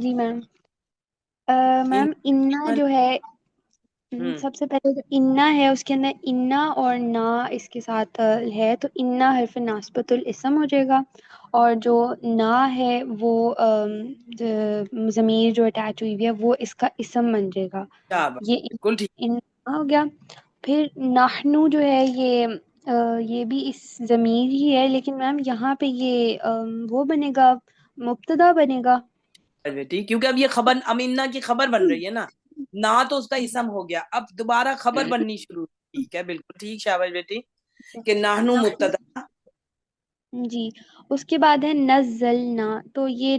جی میم میم انا جو ہے سب سے پہلے جو انا ہے اس کے اندر انا اور نا اس کے ساتھ ہے، تو انا حرف ناسبت الاسم ہو جائے گا، اور جو نا ہے وہ ضمیر جو اٹیچ ہوئی ہوئی ہے وہ اس کا اسم بن جائے گا، یہ
بالکل ٹھیک.
انا ہو گیا۔ پھر نحنو جو ہے یہ بھی اس ضمیر ہی ہے، لیکن میم یہاں پہ یہ وہ بنے گا، مبتدا بنے گا
بیٹی، کیونکہ اب یہ خبر امینا کی خبر بن رہی ہے نا تو اس کا اسم ہو گیا، اب دوبارہ خبر بننی شروع. ٹھیک ہے، بالکل ٹھیک، شاباش بیٹی. کہ نحنو مبتدا.
جی، اس کے بعد ہے نزلنا، تو یہ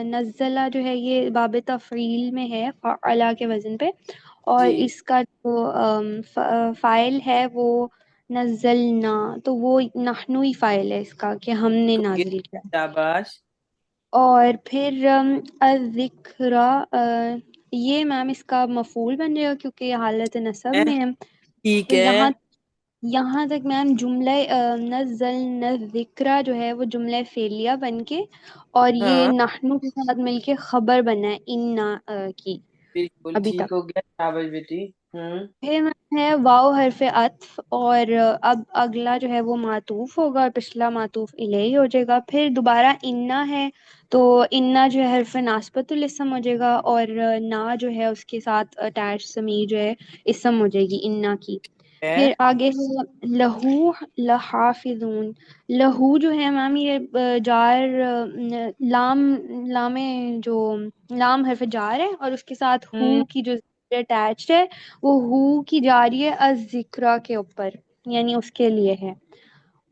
نزلہ جو ہے یہ باب تفعیل میں ہے، فعلا کے وزن پہ، اور
جی
اس کا جو فائل ہے وہ نزلنا، تو وہ نحنوی فائل ہے اس کا کہ ہم نے نازل کیا۔
شاباش.
اور پھر الذکرہ، یہ میم اس کا مفعول بن جائے گا کیونکہ یہ حالت نصب میں ہے،
ٹھیک
تو
ہے.
یہاں تک میم جملہ نزلنا الذکرہ جو ہے وہ جملہ فعلیہ بن کے، اور یہ
ہاں
نحنو کے ساتھ مل کے خبر بنا ہے انا کی
بالکل
ابھی
ٹھیک
تک۔
ہو گیا، شاباش بیٹی.
پھر میم ہے واو حرف عطف، اور اب اگلا جو ہے وہ معطوف ہوگا اور پچھلا معطوف الیہ ہو جائے گا، پھر دوبارہ انا ہے تو انا جو ہے حرف ناسبت الاسم ہو جائے گا، اور نا جو ہے اس کے ساتھ اٹیچ ضمیر جو ہے اسم ہو جائے گی انا کی۔ پھر آگے ہے لہو لحافظون، لہو جو ہے میم یہ جار لام حرف جار ہے، اور اس کے ساتھ ہو کی جو اٹیچڈ ہے وہ ہو کی جاری ہے الذکرہ کے اوپر، یعنی اس کے لیے ہے،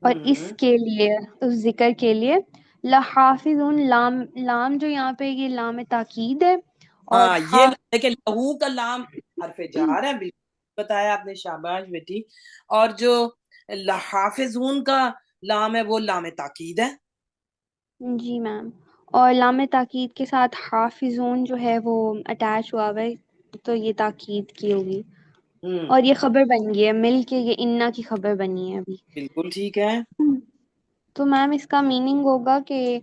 اور اس کے لیے اس ذکر کے لیے لحافظون، لام جو یہاں پہ یہ لام تاکید ہے، اور
ہاں یہ دیکھیں لہو کا لام حرف جار ہے، بالکل بتایا آپ نے، شاباش بیٹی. اور جو لحافظون کا لام ہے وہ لام تاکید ہے.
جی میم، اور لام تاکید کے ساتھ حافظون جو ہے وہ اٹیچ ہوا ہوا ہے، تو یہ تاکید کی ہوگی، اور یہ خبر بن گئی ہے مل کے، یہ انا کی خبر بنی ہے ابھی.
بالکل ٹھیک ہے.
تو میم اس کا میننگ ہوگا کہ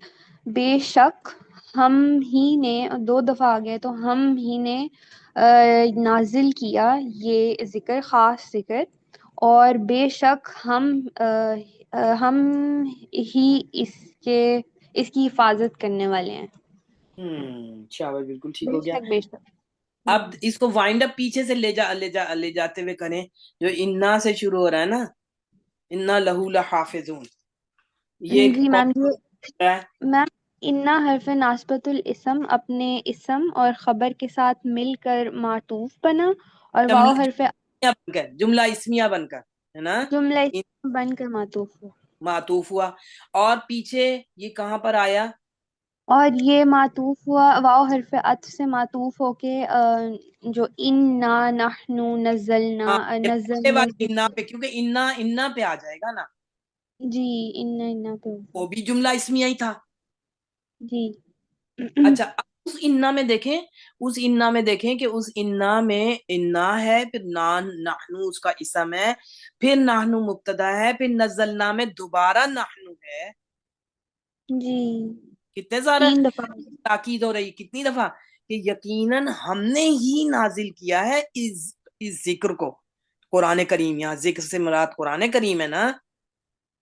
بے شک ہم ہی نے، دو دفعہ آ گئے تو ہم ہی نے نازل کیا یہ ذکر، خاص ذکر، اور بے شک ہم ہی اس کی حفاظت کرنے والے ہیں۔
شاباش، بالکل ٹھیک
بے
ہو گیا.
شک بے شک۔
اب اس کو وائنڈ اپ پیچھے سے لے جاتے ہوئے کریں، جو انا سے شروع ہو رہا ہے نا، انا لہو لحافظون، یہ
جی
کون
میم،
ہے؟
میم انا حرف ناسبت الاسم اپنے اسم اور خبر کے ساتھ مل کر معطوف بنا، اور واو حرف
جملہ اسمیہ بن کر، ہے نا،
جملہ اسم بن کر معطوف ہوا،
معطوف ہوا. اور پیچھے یہ کہاں پر آیا؟
اور یہ معطوف ہوا واو حرف عطف سے معطوف ہو کے جو انا نحنو
ہاں یہ پہلے
نزلنا
والی انا پہ، کیونکہ انا پہ آ جائے گا نا،
جی انا پہ ہوگا۔
وہ بھی جملہ اسمیہ ہی تھا.
جی
اچھا اب اس انا میں دیکھیں کہ اس انا میں انا ہے، پھر نحنو اس کا اسم ہے، پھر نحنو مبتدا ہے، پھر نزلنا میں دوبارہ نحنو ہے.
جی
کتنے سارا
3 دفعہ۔
تاکید ہو رہی، کتنی دفعہ؟ کہ یقیناً ہم نے ہی نازل کیا ہے اس ذکر کو. قرآن کریم، یہاں ذکر سے مراد قرآن کریم ہے نا،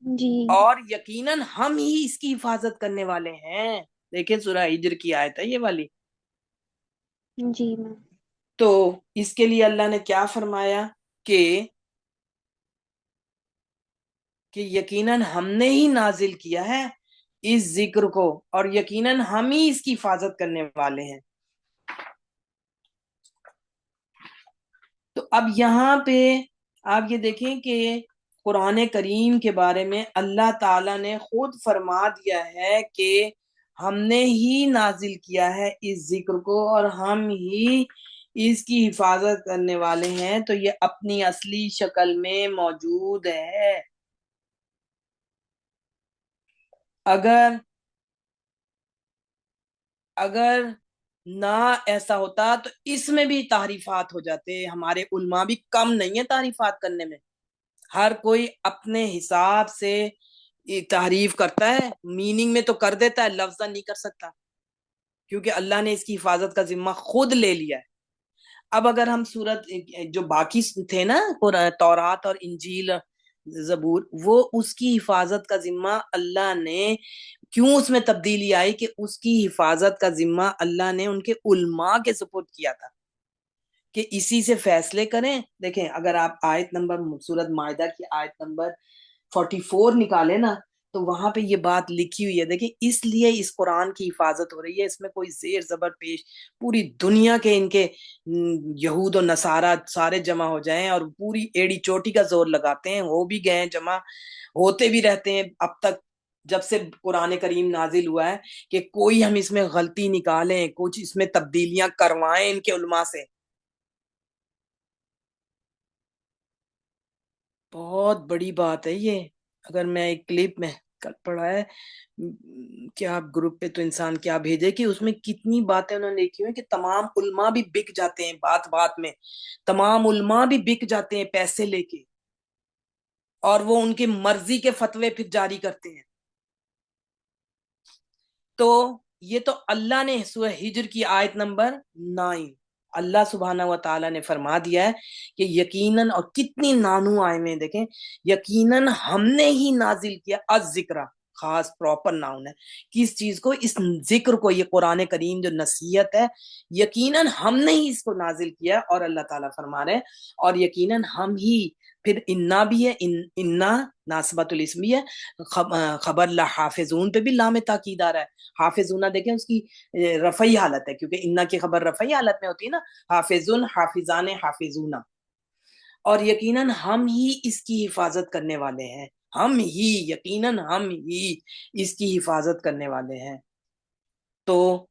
جی
اور یقیناً ہم ہی اس کی حفاظت کرنے والے ہیں. دیکھیں سورہ ہجر کی آیت ہے یہ والی.
جی میم،
تو اس کے لیے اللہ نے کیا فرمایا کہ یقیناً ہم نے ہی نازل کیا ہے اس ذکر کو، اور یقیناً ہم ہی اس کی حفاظت کرنے والے ہیں. تو اب یہاں پہ آپ یہ دیکھیں کہ قرآن کریم کے بارے میں اللہ تعالیٰ نے خود فرما دیا ہے کہ ہم نے ہی نازل کیا ہے اس ذکر کو، اور ہم ہی اس کی حفاظت کرنے والے ہیں. تو یہ اپنی اصلی شکل میں موجود ہے. اگر نہ ایسا ہوتا تو اس میں بھی تعریفات ہو جاتے. ہمارے علماء بھی کم نہیں ہے تعریفات کرنے میں، ہر کوئی اپنے حساب سے تعریف کرتا ہے، میننگ میں تو کر دیتا ہے، لفظاً نہیں کر سکتا. کیونکہ اللہ نے اس کی حفاظت کا ذمہ خود لے لیا ہے. اب اگر ہم سورت جو باقی تھے نا تورات اور انجیل زبور، وہ اس کی حفاظت کا ذمہ اللہ نے، کیوں اس میں تبدیلی آئی کہ اس کی حفاظت کا ذمہ اللہ نے ان کے علماء کے سپرد کیا تھا کہ اسی سے فیصلے کریں. دیکھیں اگر آپ آیت نمبر سورت مائدہ کی آیت نمبر 44 نکالے نا تو وہاں پہ یہ بات لکھی ہوئی ہے. دیکھیں اس لیے اس قرآن کی حفاظت ہو رہی ہے، اس میں کوئی زیر زبر پیش پوری دنیا کے ان کے یہود و نصارہ سارے جمع ہو جائیں اور پوری ایڑی چوٹی کا زور لگاتے ہیں، ہو بھی گئے ہیں جمع، ہوتے بھی رہتے ہیں اب تک جب سے قرآن کریم نازل ہوا ہے، کہ کوئی ہم اس میں غلطی نکالیں، کچھ اس میں تبدیلیاں کروائیں ان کے علماء سے. بہت بڑی بات ہے یہ. اگر میں ایک کلپ میں کل پڑھا ہے کیا گروپ پہ تو انسان کیا بھیجے کہ اس میں کتنی باتیں انہوں نے لکھی ہوئی کہ تمام علماء بھی بک جاتے ہیں، بات بات میں تمام علماء بھی بک جاتے ہیں پیسے لے کے، اور وہ ان کی مرضی کے فتوے پھر جاری کرتے ہیں. تو یہ تو اللہ نے سورہ ہجر کی آیت نمبر 9 اللہ سبحانہ و تعالیٰ نے فرما دیا ہے کہ یقیناً، اور کتنی نانو آئے میں دیکھیں، یقیناً ہم نے ہی نازل کیا الذکر، خاص پراپر ناؤن ہے کس چیز کو، اس ذکر کو، یہ قرآن کریم جو نصیحت ہے، یقیناً ہم نے ہی اس کو نازل کیا. اور اللہ تعالیٰ فرما رہے ہیں اور یقیناً ہم ہی، پھر انا بھی ہے، انا ناسبت الاسم بھی ہے، خبر لحافظون پہ بھی لام تاکید آ رہا ہے. حافظون دیکھیں اس کی رفعی حالت ہے، کیونکہ انا کی خبر رفعی حالت میں ہوتی ہے نا، حافظون، حافظان، حافظون. اور یقیناً ہم ہی اس کی حفاظت کرنے والے ہیں، ہم ہی، یقیناً ہم ہی اس کی حفاظت کرنے والے ہیں. تو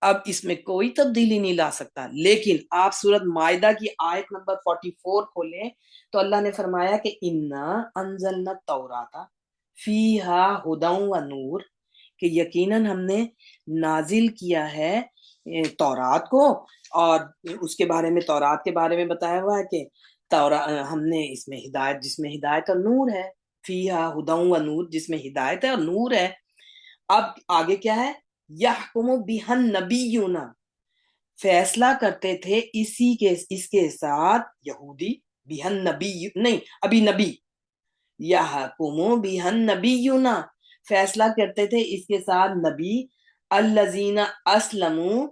اب اس میں کوئی تبدیلی نہیں لا سکتا. لیکن آپ سورت مائدہ کی آیت نمبر 44 کھولیں تو اللہ نے فرمایا کہ انا انزلنا التوراۃ فیہا ھدی و نور، کہ یقیناً ہم نے نازل کیا ہے تورات کو، اور اس کے بارے میں، تورات کے بارے میں بتایا ہوا ہے کہ ہم نے اس میں ہدایت، جس میں ہدایت اور نور ہے، فیہا ھدی و نور، جس میں ہدایت ہے اور نور ہے. اب آگے کیا ہے، یحکم بہا النبیون، فیصلہ کرتے تھے اس کے ساتھ یہودی، بہا النبی نہیں، ابھی نبی، یحکم بہا النبیون، فیصلہ کرتے تھے اس کے ساتھ نبی، الذین اسلموا،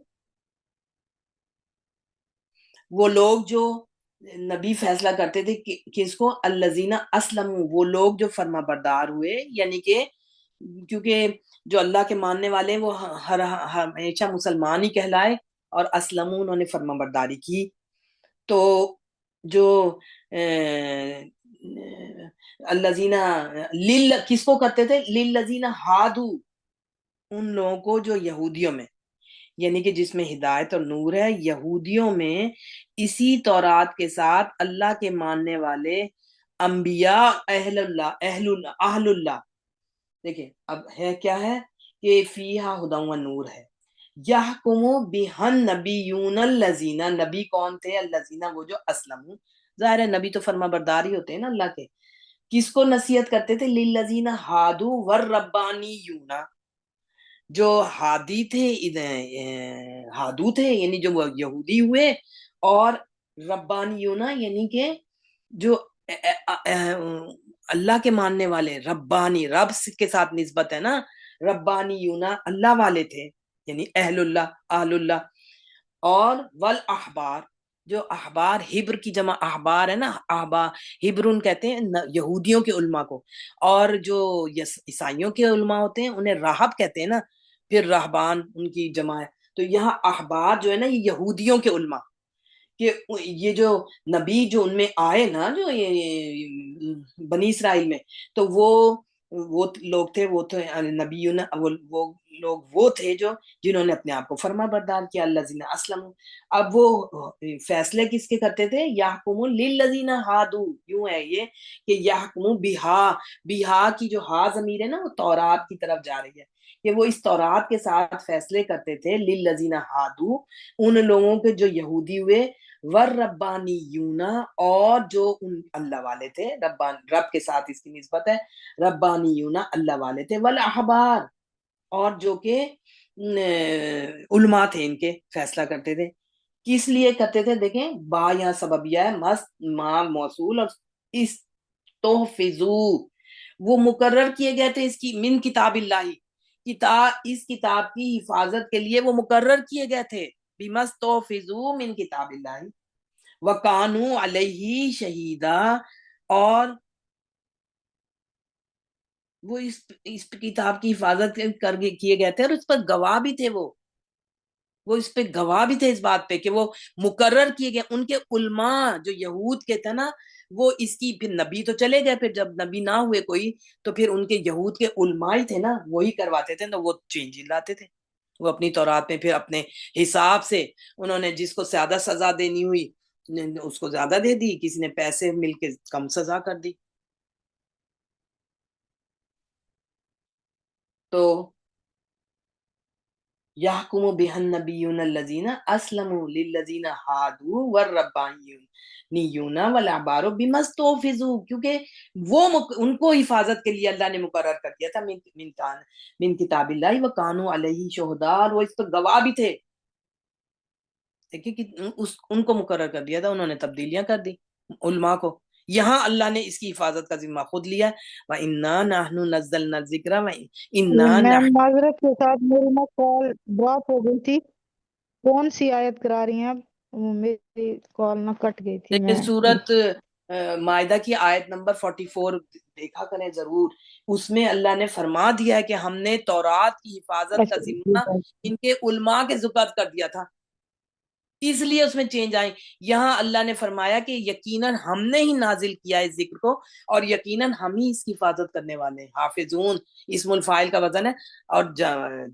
وہ لوگ جو نبی فیصلہ کرتے تھے کس کو، الذین اسلموا، وہ لوگ جو فرما بردار ہوئے، یعنی کہ کیونکہ جو اللہ کے ماننے والے ہیں وہ ہمیشہ مسلمان ہی کہلائے، اور اسلموا انہوں نے فرما برداری کی. تو جو الذین کس کو کرتے تھے، للذین ہادو، ان لوگوں کو جو یہودیوں میں، یعنی کہ جس میں ہدایت اور نور ہے، یہودیوں میں اسی تورات کے ساتھ اللہ کے ماننے والے انبیاء، اہل اللہ. دیکھیں اب ہے کیا ہے کہ فیہا ھدی و نور ہے. یحکم بہا النبیون الذین، نبی کون تھے، الذین وہ جو اسلموا، ظاہر ہے نبی تو فرما بردار ہی ہوتے ہیں نا اللہ کے. کس کو نصیحت کرتے تھے، للذین ہادو والربانیون، جو ہادی تھے، ہادو تھے یعنی جو یہودی ہوئے، اور ربانیون یعنی کہ جو اللہ کے ماننے والے، ربانی، رب کے ساتھ نسبت ہے نا، ربانیون اللہ والے تھے، یعنی اہل اللہ. اور والاحبار، جو احبار، ہبر کی جمع احبار ہے نا، ہبرون کہتے ہیں یہودیوں کے علماء کو، اور جو عیسائیوں کے علماء ہوتے ہیں انہیں راہب کہتے ہیں نا، پھر رہبان ان کی جمع ہے. تو یہاں احبار جو ہے نا یہ یہودیوں کے علماء، کہ یہ جو نبی جو ان میں آئے نا، جو یہ بنی اسرائیل میں، تو وہ لوگ تھے، وہ تھے نبیون، وہ لوگ وہ تھے جو جنہوں نے اپنے آپ کو فرما بردار کیا، الذین اسلموا. اب وہ فیصلے کس کے کرتے تھے، یحکم للذین ہادو، یوں ہے یہ کہ یحکم بہا کی جو ہا ضمیر ہے نا وہ تورات کی طرف جا رہی ہے، کہ وہ اس تورات کے ساتھ فیصلے کرتے تھے، للذین ہادو، ان لوگوں کے جو یہودی ہوئے، والربانیون، اور جو ان اللہ والے تھے، رب کے ساتھ اس کی نسبت ہے، ربانیون اللہ والے تھے، والاحبار، اور جو کہ علماء تھے ان کے، فیصلہ کرتے تھے. کس لیے کرتے تھے؟ دیکھیں با یہاں سببیہ ہے، مست ما موصول، اور اس تحفظو وہ مقرر کیے گئے تھے اس کی من کتاب اللہ، اس کتاب کی حفاظت کے لیے وہ مقرر کیے گئے تھے. بمستحفظو من کتاب اللہ وکانوا علیہ شہیدا، اور وہ اس کتاب کی حفاظت کیے گئے تھے اور اس پر گواہ بھی تھے. وہ اس پہ گواہ بھی تھے اس بات پہ کہ وہ مقرر کیے گئے. ان کے علماء جو یہود کے تھے نا، وہ اس کی پھر نبی تو چلے گئے، پھر جب نبی نہ ہوئے کوئی تو پھر ان کے یہود کے علماء ہی تھے نا، وہی کرواتے تھے. تو وہ چینج لاتے تھے، وہ اپنی تورات میں پھر اپنے حساب سے انہوں نے جس کو زیادہ سزا دینی ہوئی اس کو زیادہ دے دی، کسی نے پیسے مل کے کم سزا کر دی. تو یحکم بها النبیون الذین اسلموا للذین ہادوا والربانیون والاحبار بما استحفظوا، کیونکہ وہ ان کو حفاظت کے لیے اللہ نے مقرر کر دیا تھا من کتاب اللہ وکانوا علیہ شہداء، اور وہ اس پر گواہ بھی تھے. دیکھیں کہ ان کو مقرر کر دیا تھا، انہوں نے تبدیلیاں کر دی علماء کو. یہاں اللہ نے اس کی حفاظت کا ذمہ خود لیا. وَإِنَّا نَحْنُ نَزَّلْنَا الذِّكْرَ وَإِنَّا
میم
نَحْنُ.
معذرت کے ساتھ میری نا کال ڈراپ ہو گئی تھی. کون سی آیت کرا رہی ہیں اب؟ میری کال نہ کٹ گئی تھی.
دیکھیں
میں
سورت مائدہ کی آیت نمبر 44 دیکھا کریں ضرور. اس میں اللہ نے فرما دیا ہے کہ ہم نے تورات کی حفاظت کا ذمہ ان کے علماء کے ذکر کر دیا تھا، اس لیے اس میں چینج آئیں. یہاں اللہ نے فرمایا کہ یقیناً ہم نے ہی نازل کیا اس ذکر کو، اور یقیناً ہم ہی اس کی حفاظت کرنے والے ہیں. حافظون اسم الفاعل کا وزن ہے اور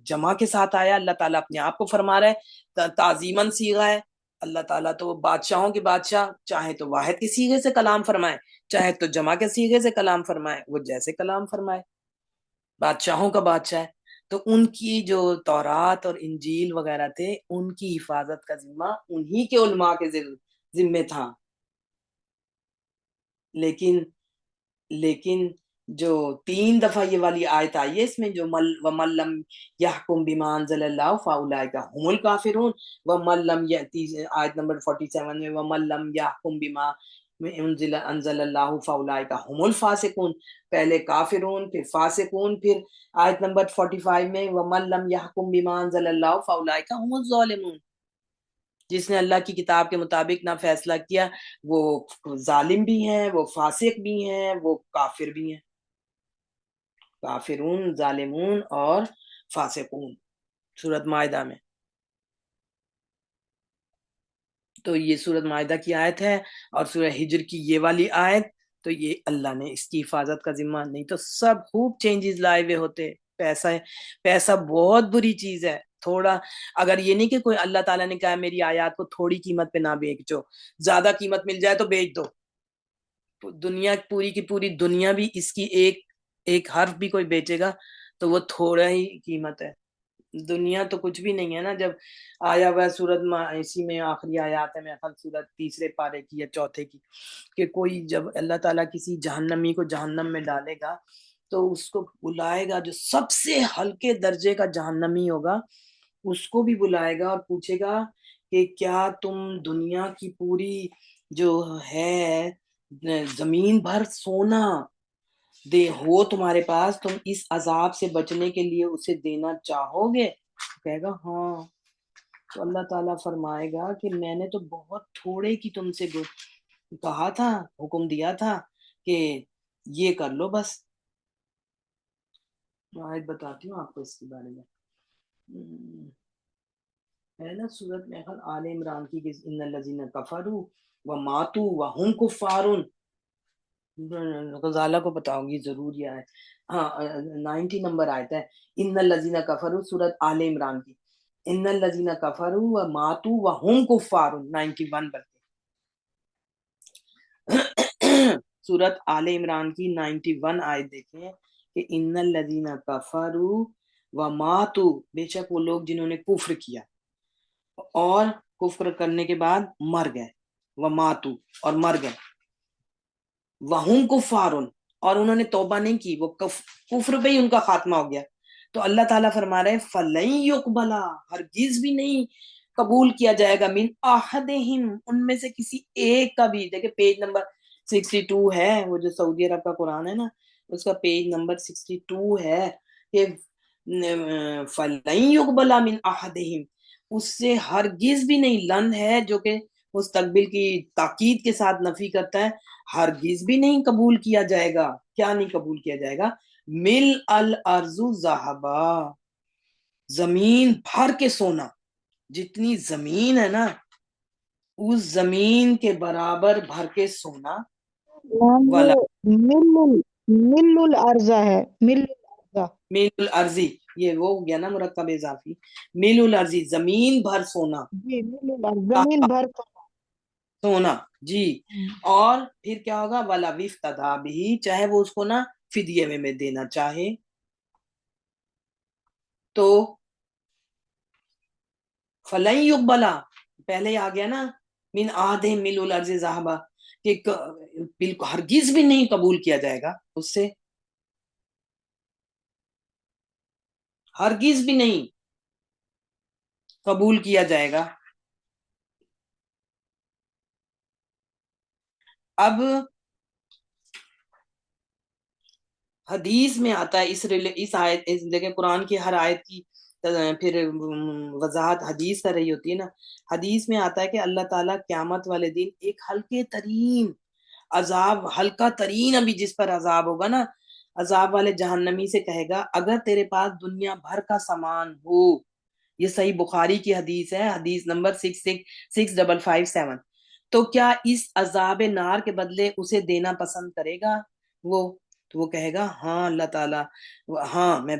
جمع کے ساتھ آیا. اللہ تعالیٰ اپنے آپ کو فرما رہا ہے، تعظیماً صیغہ ہے. اللہ تعالیٰ تو بادشاہوں کے بادشاہ، چاہے تو واحد کے صیغے سے کلام فرمائے، چاہے تو جمع کے صیغے سے کلام فرمائے، وہ جیسے کلام فرمائے، بادشاہوں کا بادشاہ ہے. تو ان کی جو تورات اور انجیل وغیرہ تھے ان کی حفاظت کا ذمہ انہی کے علماء کے ذمے تھا. لیکن جو 3 دفعہ یہ والی آیت آئی ہے اس میں، جو وَمَن لَّمْ يَحْكُم بِمَا أَنزَلَ اللَّهُ فَأُولَٰئِكَ هُمُ الْكَافِرُونَ، وَمَن لَّمْ يَأْتِ آیت نمبر 47 میں وَمَن لَّمْ يَحْكُم بِمَا انزل اللہ فاولئک هم الفاسقون، پہلے کافرون پھر فاسقون، پھر آیت نمبر 45 میں ومن لم یحکم بما انزل اللہ فاولئک هم الظالمون، جس نے اللہ کی کتاب کے مطابق نہ فیصلہ کیا وہ ظالم بھی ہیں، وہ فاسق بھی ہیں، وہ کافر بھی ہیں. کافرون، ظالمون اور فاسقون سورۃ مائدہ میں. تو یہ سورۃ مائدہ کی آیت ہے، اور سورہ ہجر کی یہ والی آیت. تو یہ اللہ نے اس کی حفاظت کا ذمہ، نہیں تو سب خوب چینجز لائے ہوئے ہوتے. پیسہ بہت بری چیز ہے. تھوڑا اگر یہ نہیں کہ کوئی اللہ تعالیٰ نے کہا میری آیات کو تھوڑی قیمت پہ نہ بیچو، زیادہ قیمت مل جائے تو بیچ دو. دنیا پوری کی پوری دنیا بھی اس کی ایک حرف بھی کوئی بیچے گا تو وہ تھوڑا ہی قیمت ہے. دنیا تو کچھ بھی نہیں ہے نا. جب آیا ہوا سورت اسی میں آخری آیات ہے میں خیال سورت 3 پارے کی یا 4 کی، کہ کوئی جب اللہ تعالیٰ کسی جہنمی کو جہنم میں ڈالے گا تو اس کو بلائے گا، جو سب سے ہلکے درجے کا جہنمی ہوگا اس کو بھی بلائے گا اور پوچھے گا کہ کیا تم دنیا کی پوری جو ہے زمین بھر سونا ہو تمہارے پاس، تم اس عذاب سے بچنے کے لیے اسے دینا چاہو گے؟ کہے گا ہاں. تو اللہ تعالیٰ فرمائے گا کہ میں نے تو بہت تھوڑے کی تم سے کہا تھا، حکم دیا تھا کہ یہ کر لو. بس آیت بتاتی ہوں آپ کو اس کے بارے میں، ہے نا سورت میں آل عمران کی، ان الذین کفروا وماتوا وهم کفار. غزالہ کو بتاؤں گی ضرور یہ آیت. ہاں 90 نمبر آیت ہے، ان الذین کفروا، سورت آل عمران کی، ان الذین کفروا وماتوا وهم کفار 91 بلکہ. سورت آل عمران کی 91 آیت دیکھیں کہ ان الذین کفروا وماتوا، بے شک وہ لوگ جنہوں نے کفر کیا اور کفر کرنے کے بعد مر گئے، وماتوا اور مر گئے، وہم کفار اور انہوں نے توبہ نہیں کی، وہ کفر پہ ہی ان کا خاتمہ ہو گیا. تو اللہ تعالیٰ فرما رہے ہیں فَلَن يُقْبَلَ، ہرگز بھی نہیں قبول کیا جائے گا، من احدہم، ان میں سے کسی ایک کا بھی. دیکھیں پیج نمبر 62 ہے، وہ جو سعودی عرب کا قرآن ہے نا، اس کا پیج نمبر 62 ہے کہ فَلَن يُقْبَلَ مِنْ أَحَدِهِمْ، اس سے ہرگز بھی نہیں، لن ہے جو کہ مستقبل کی تاکید کے ساتھ نفی کرتا ہے، ہرگز بھی نہیں قبول کیا جائے گا. کیا نہیں قبول کیا جائے گا؟ مل الارض ذہبا، زمین بھر کے سونا، جتنی زمین ہے نا اس زمین کے برابر بھر کے سونا. ولا
مل الارض ہے، مل الارض،
میل الارضی، یہ وہ ہو گیا نا مرکب اضافی، میل الارضی زمین بھر سونا،
جی مل الارض، زمین بھر
سونا جی. اور پھر کیا ہوگا؟ ولا وفتدا بھی، چاہے وہ اس کو نا فدیے میں دینا چاہے تو. فلن یقبلا پہلے ہی آ گیا نا، من آدھے مل الارض ذہبا، کہ بالکل ہرگز بھی نہیں قبول کیا جائے گا اس سے، ہرگز بھی نہیں قبول کیا جائے گا. اب حدیث میں آتا ہے اس آیت، دیکھیں قرآن کی ہر آیت کی پھر وضاحت حدیث کر رہی ہوتی ہے نا. حدیث میں آتا ہے کہ اللہ تعالیٰ قیامت والے دن ایک ہلکے ترین عذاب، ہلکا ترین ابھی جس پر عذاب ہوگا نا، عذاب والے جہنمی سے کہے گا اگر تیرے پاس دنیا بھر کا سامان ہو. یہ صحیح بخاری کی حدیث ہے، حدیث نمبر 6557. تو کیا اس عذاب نار کے بدلے اسے دینا پسند کرے گا وہ؟ تو وہ کہے گا ہاں اللہ تعالیٰ، ہاں میں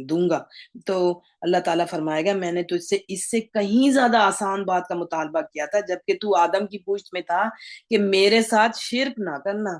دوں گا. تو اللہ تعالیٰ فرمائے گا میں نے تو اس سے کہیں زیادہ آسان بات کا مطالبہ کیا تھا جبکہ تو آدم کی پوچھ میں تھا کہ میرے ساتھ شرک نہ کرنا،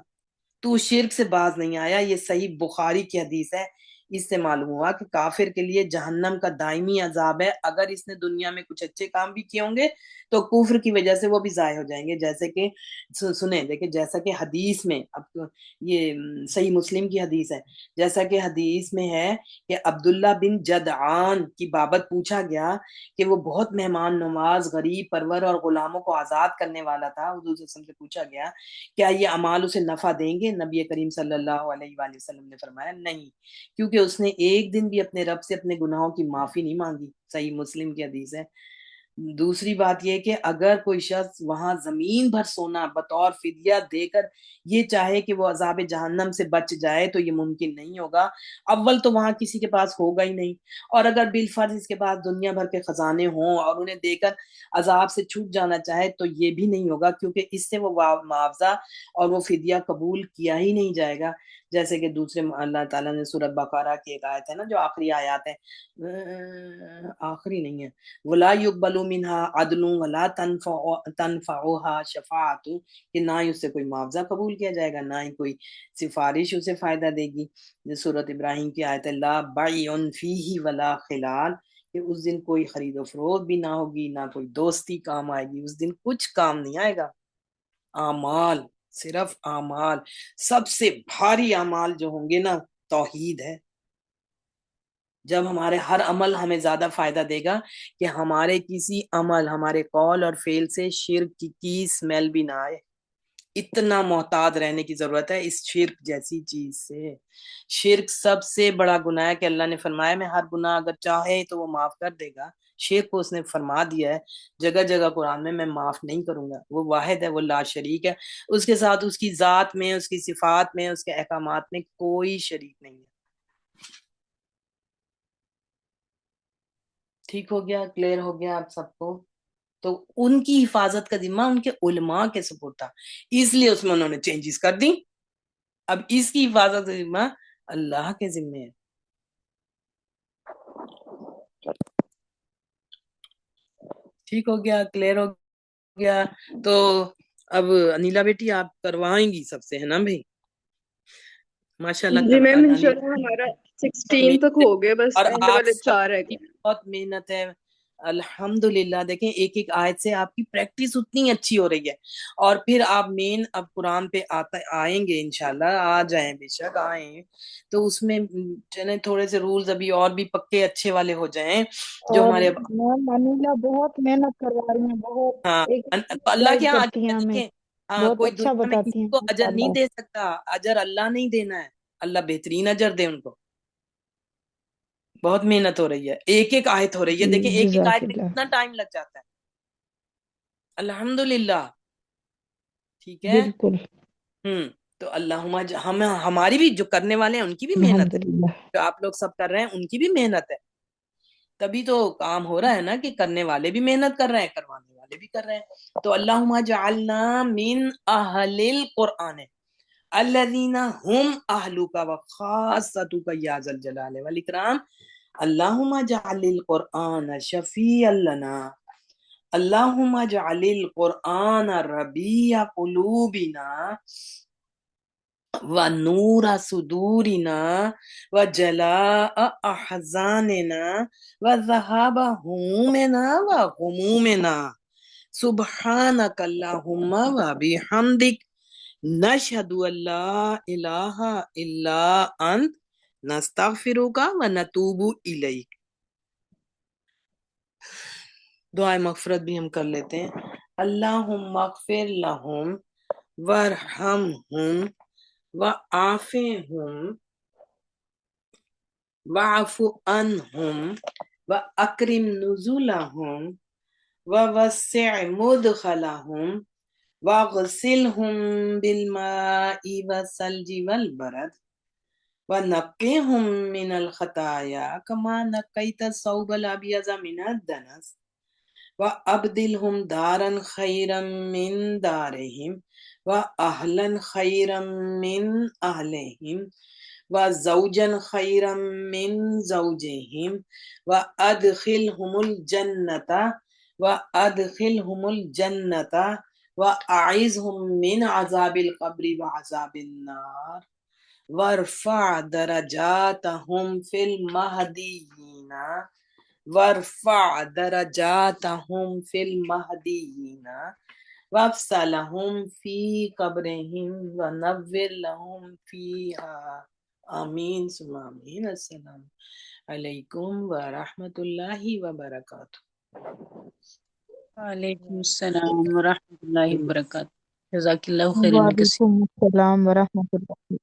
تو شرک سے باز نہیں آیا. یہ صحیح بخاری کی حدیث ہے. اس سے معلوم ہوا کہ کافر کے لیے جہنم کا دائمی عذاب ہے. اگر اس نے دنیا میں کچھ اچھے کام بھی کیے ہوں گے تو کفر کی وجہ سے وہ بھی ضائع ہو جائیں گے. جیسے کہ سنیں دیکھیں، جیسا کہ حدیث میں، اب یہ صحیح مسلم کی حدیث ہے، جیسا کہ حدیث میں ہے کہ عبداللہ بن جدعان کی بابت پوچھا گیا کہ وہ بہت مہمان نواز، غریب پرور اور غلاموں کو آزاد کرنے والا تھا. حضور صلی اللہ علیہ وسلم سے پوچھا گیا کیا یہ اعمال اسے نفع دیں گے؟ نبی کریم صلی اللہ علیہ وآلہ وسلم نے فرمایا نہیں، کیونکہ اس نے ایک دن بھی اپنے رب سے اپنے گناہوں کی معافی نہیں مانگی. صحیح مسلم کی حدیث ہے. دوسری بات یہ کہ اگر کوئی شخص وہاں زمین بھر سونا بطور فدیہ دے کر یہ چاہے کہ وہ عذاب جہنم سے بچ جائے تو یہ ممکن نہیں ہوگا. اول تو وہاں کسی کے پاس ہوگا ہی نہیں، اور اگر بالفرض اس کے پاس دنیا بھر کے خزانے ہوں اور انہیں دے کر عذاب سے چھوٹ جانا چاہے تو یہ بھی نہیں ہوگا، کیونکہ اس سے وہ معاوضہ اور وہ فدیہ قبول کیا ہی نہیں جائے گا. جیسے کہ دوسرے اللہ تعالیٰ نے سورۃ بقرہ کی ایک آیت ہے نا جو آخری آیات ہے، آخری نہیں ہے، وَلَا يُقْبَلُ مِنْهَا عَدْلٌ وَلَا تَنْفَعُهَا شَفَاعَةٌ، کہ نہ ہی اس سے کوئی معاوضہ قبول کیا جائے گا، نہ ہی کوئی سفارش اسے فائدہ دے گی. سورۃ ابراہیم کی آیت ہے لا بَيْعٌ فِيهِ وَلَا خِلَالٌ، کہ اس دن کوئی خرید و فروخت بھی نہ ہوگی، نہ کوئی دوستی کام آئے گی. اس دن کچھ کام نہیں آئے گا. اعمال، صرف اعمال، سب سے بھاری اعمال جو ہوں گے نا توحید ہے. جب ہمارے ہر عمل ہمیں زیادہ فائدہ دے گا کہ ہمارے کسی عمل، ہمارے قول اور فعل سے شرک کی اسمیل بھی نہ آئے. اتنا محتاط رہنے کی ضرورت ہے اس شرک جیسی چیز سے. شرک سب سے بڑا گناہ ہے کہ اللہ نے فرمایا میں ہر گناہ اگر چاہے تو وہ معاف کر دے گا. شرک کو اس نے فرما دیا ہے جگہ جگہ قرآن میں معاف نہیں کروں گا. وہ واحد ہے، وہ لا شریک ہے، اس کے ساتھ اس کی ذات میں، اس کی صفات میں، اس کے احکامات میں کوئی شریک نہیں ہے. ٹھیک ہو گیا، کلیئر ہو گیا آپ سب کو؟ تو ان کی حفاظت کا ذمہ ان کے علماء کے سپرد تھا، اس لیے اس میں انہوں نے چینجز کر دی. اب اس کی حفاظت کا ذمہ اللہ کے ذمہ ہے. ٹھیک ہو گیا، کلیئر ہو گیا؟ تو اب انیلا بیٹی آپ کروائیں گی سب سے، ہے نا بھائی؟ ماشاء اللہ.
جی میم انشاءاللہ ہمارا 16 تک ہو گیا، بس
اور
اینڈ
آپ
والے
سب
4 رہ
کی
گئے.
بہت محنت ہے الحمدللہ دیکھیں ایک ایک آیت سے آپ کی پریکٹس اتنی اچھی ہو رہی ہے، اور پھر آپ مین اب قرآن پہ آئیں گے انشاءاللہ، آ جائیں بے شک آئیں، تو اس میں چلیں تھوڑے سے رولز ابھی اور بھی پکے اچھے والے ہو جائیں جو
اور
ہمارے
میم انیلا بہت محنت کروا رہی ہیں، بہت
ہاں
ایک
اللہ کے
گائیڈ
یہاں
کرتی
اجر
ہیں
ہے،
ہمیں،
دیکھیں ہاں
بہت
کوئی
اچھا
دنیا میں
بتاتی
کسی
ہیں
کو اجر نہیں
ماشاءاللہ۔
دے سکتا، اجر اللہ نہیں دینا ہے، اللہ بہترین اجر دے ان کو، بہت محنت ہو رہی ہے، ایک ایک آیت ہو رہی ہے،
جی
دیکھیں ایک ایک
جزاک
آیت میں
اللہ۔
کتنا ٹائم لگ جاتا ہے، الحمدللہ، ٹھیک ہے،
بالکل
تو اللہم ہم ہماری بھی جو کرنے والے ہیں ان کی بھی محنت ہے،
الحمدللہ۔
جو آپ لوگ سب کر رہے ہیں ان کی بھی محنت ہے، تبھی تو کام ہو رہا ہے نا کہ کرنے والے بھی محنت کر رہے ہیں، کروانے والے بھی کر رہے ہیں، تو اللہم اجعلنا من اہل القرآن الذین هم اہلک وخاصتک یا ذا الجلال والاکرام، اللہم اجعل القرآن شفیعا لنا، اللہم اجعل القرآن ربیع قلوبنا ونور صدورنا وجلاء احزاننا وذهاب همومنا وغمومنا سبحانک اللہم وبحمدک نشہد ان لا الہ الا انت نستغفرک ونتوب الیک۔ دعائے مغفرت بھی ہم کر لیتے ہیں، اللہم اغفر لہم وارحمہم وعافہم واعف عنہم واکرم نزلہم ووسع مدخلہم واغسلہم بالماء والثلج والبرد ونقہم من الخطایا کما نقیت الثوب الابیض من الدنس وَأَبْدِلْهُمْ دَارًا خَيْرًا مِّن دَارِهِمْ وَأَهْلًا خَيْرًا مِّنْ أَهْلِهِمْ وَزَوْجًا خَيْرًا مِّن زَوْجِهِمْ وَأَدْخِلْهُمُ الْجَنَّةَ وَأَعِذْهُمْ مِنْ عَذَابِ الْقَبْرِ وَعَذَابِ النَّارِ وَارْفَعْ دَرَجَاتَهُمْ فِي الْمَهْدِيِّينَ وارفع درجاتهم في المهديين وافسح لهم في قبرهم ونور لهم فيها آمین ثم آمین۔ السلام علیکم ورحمۃ اللہ وبرکاتہ۔
وعلیکم السلام ورحمۃ اللہ وبرکاتہ، جزاک اللہ خیر الکثیر۔
وعلیکم السلام ورحمۃ اللہ۔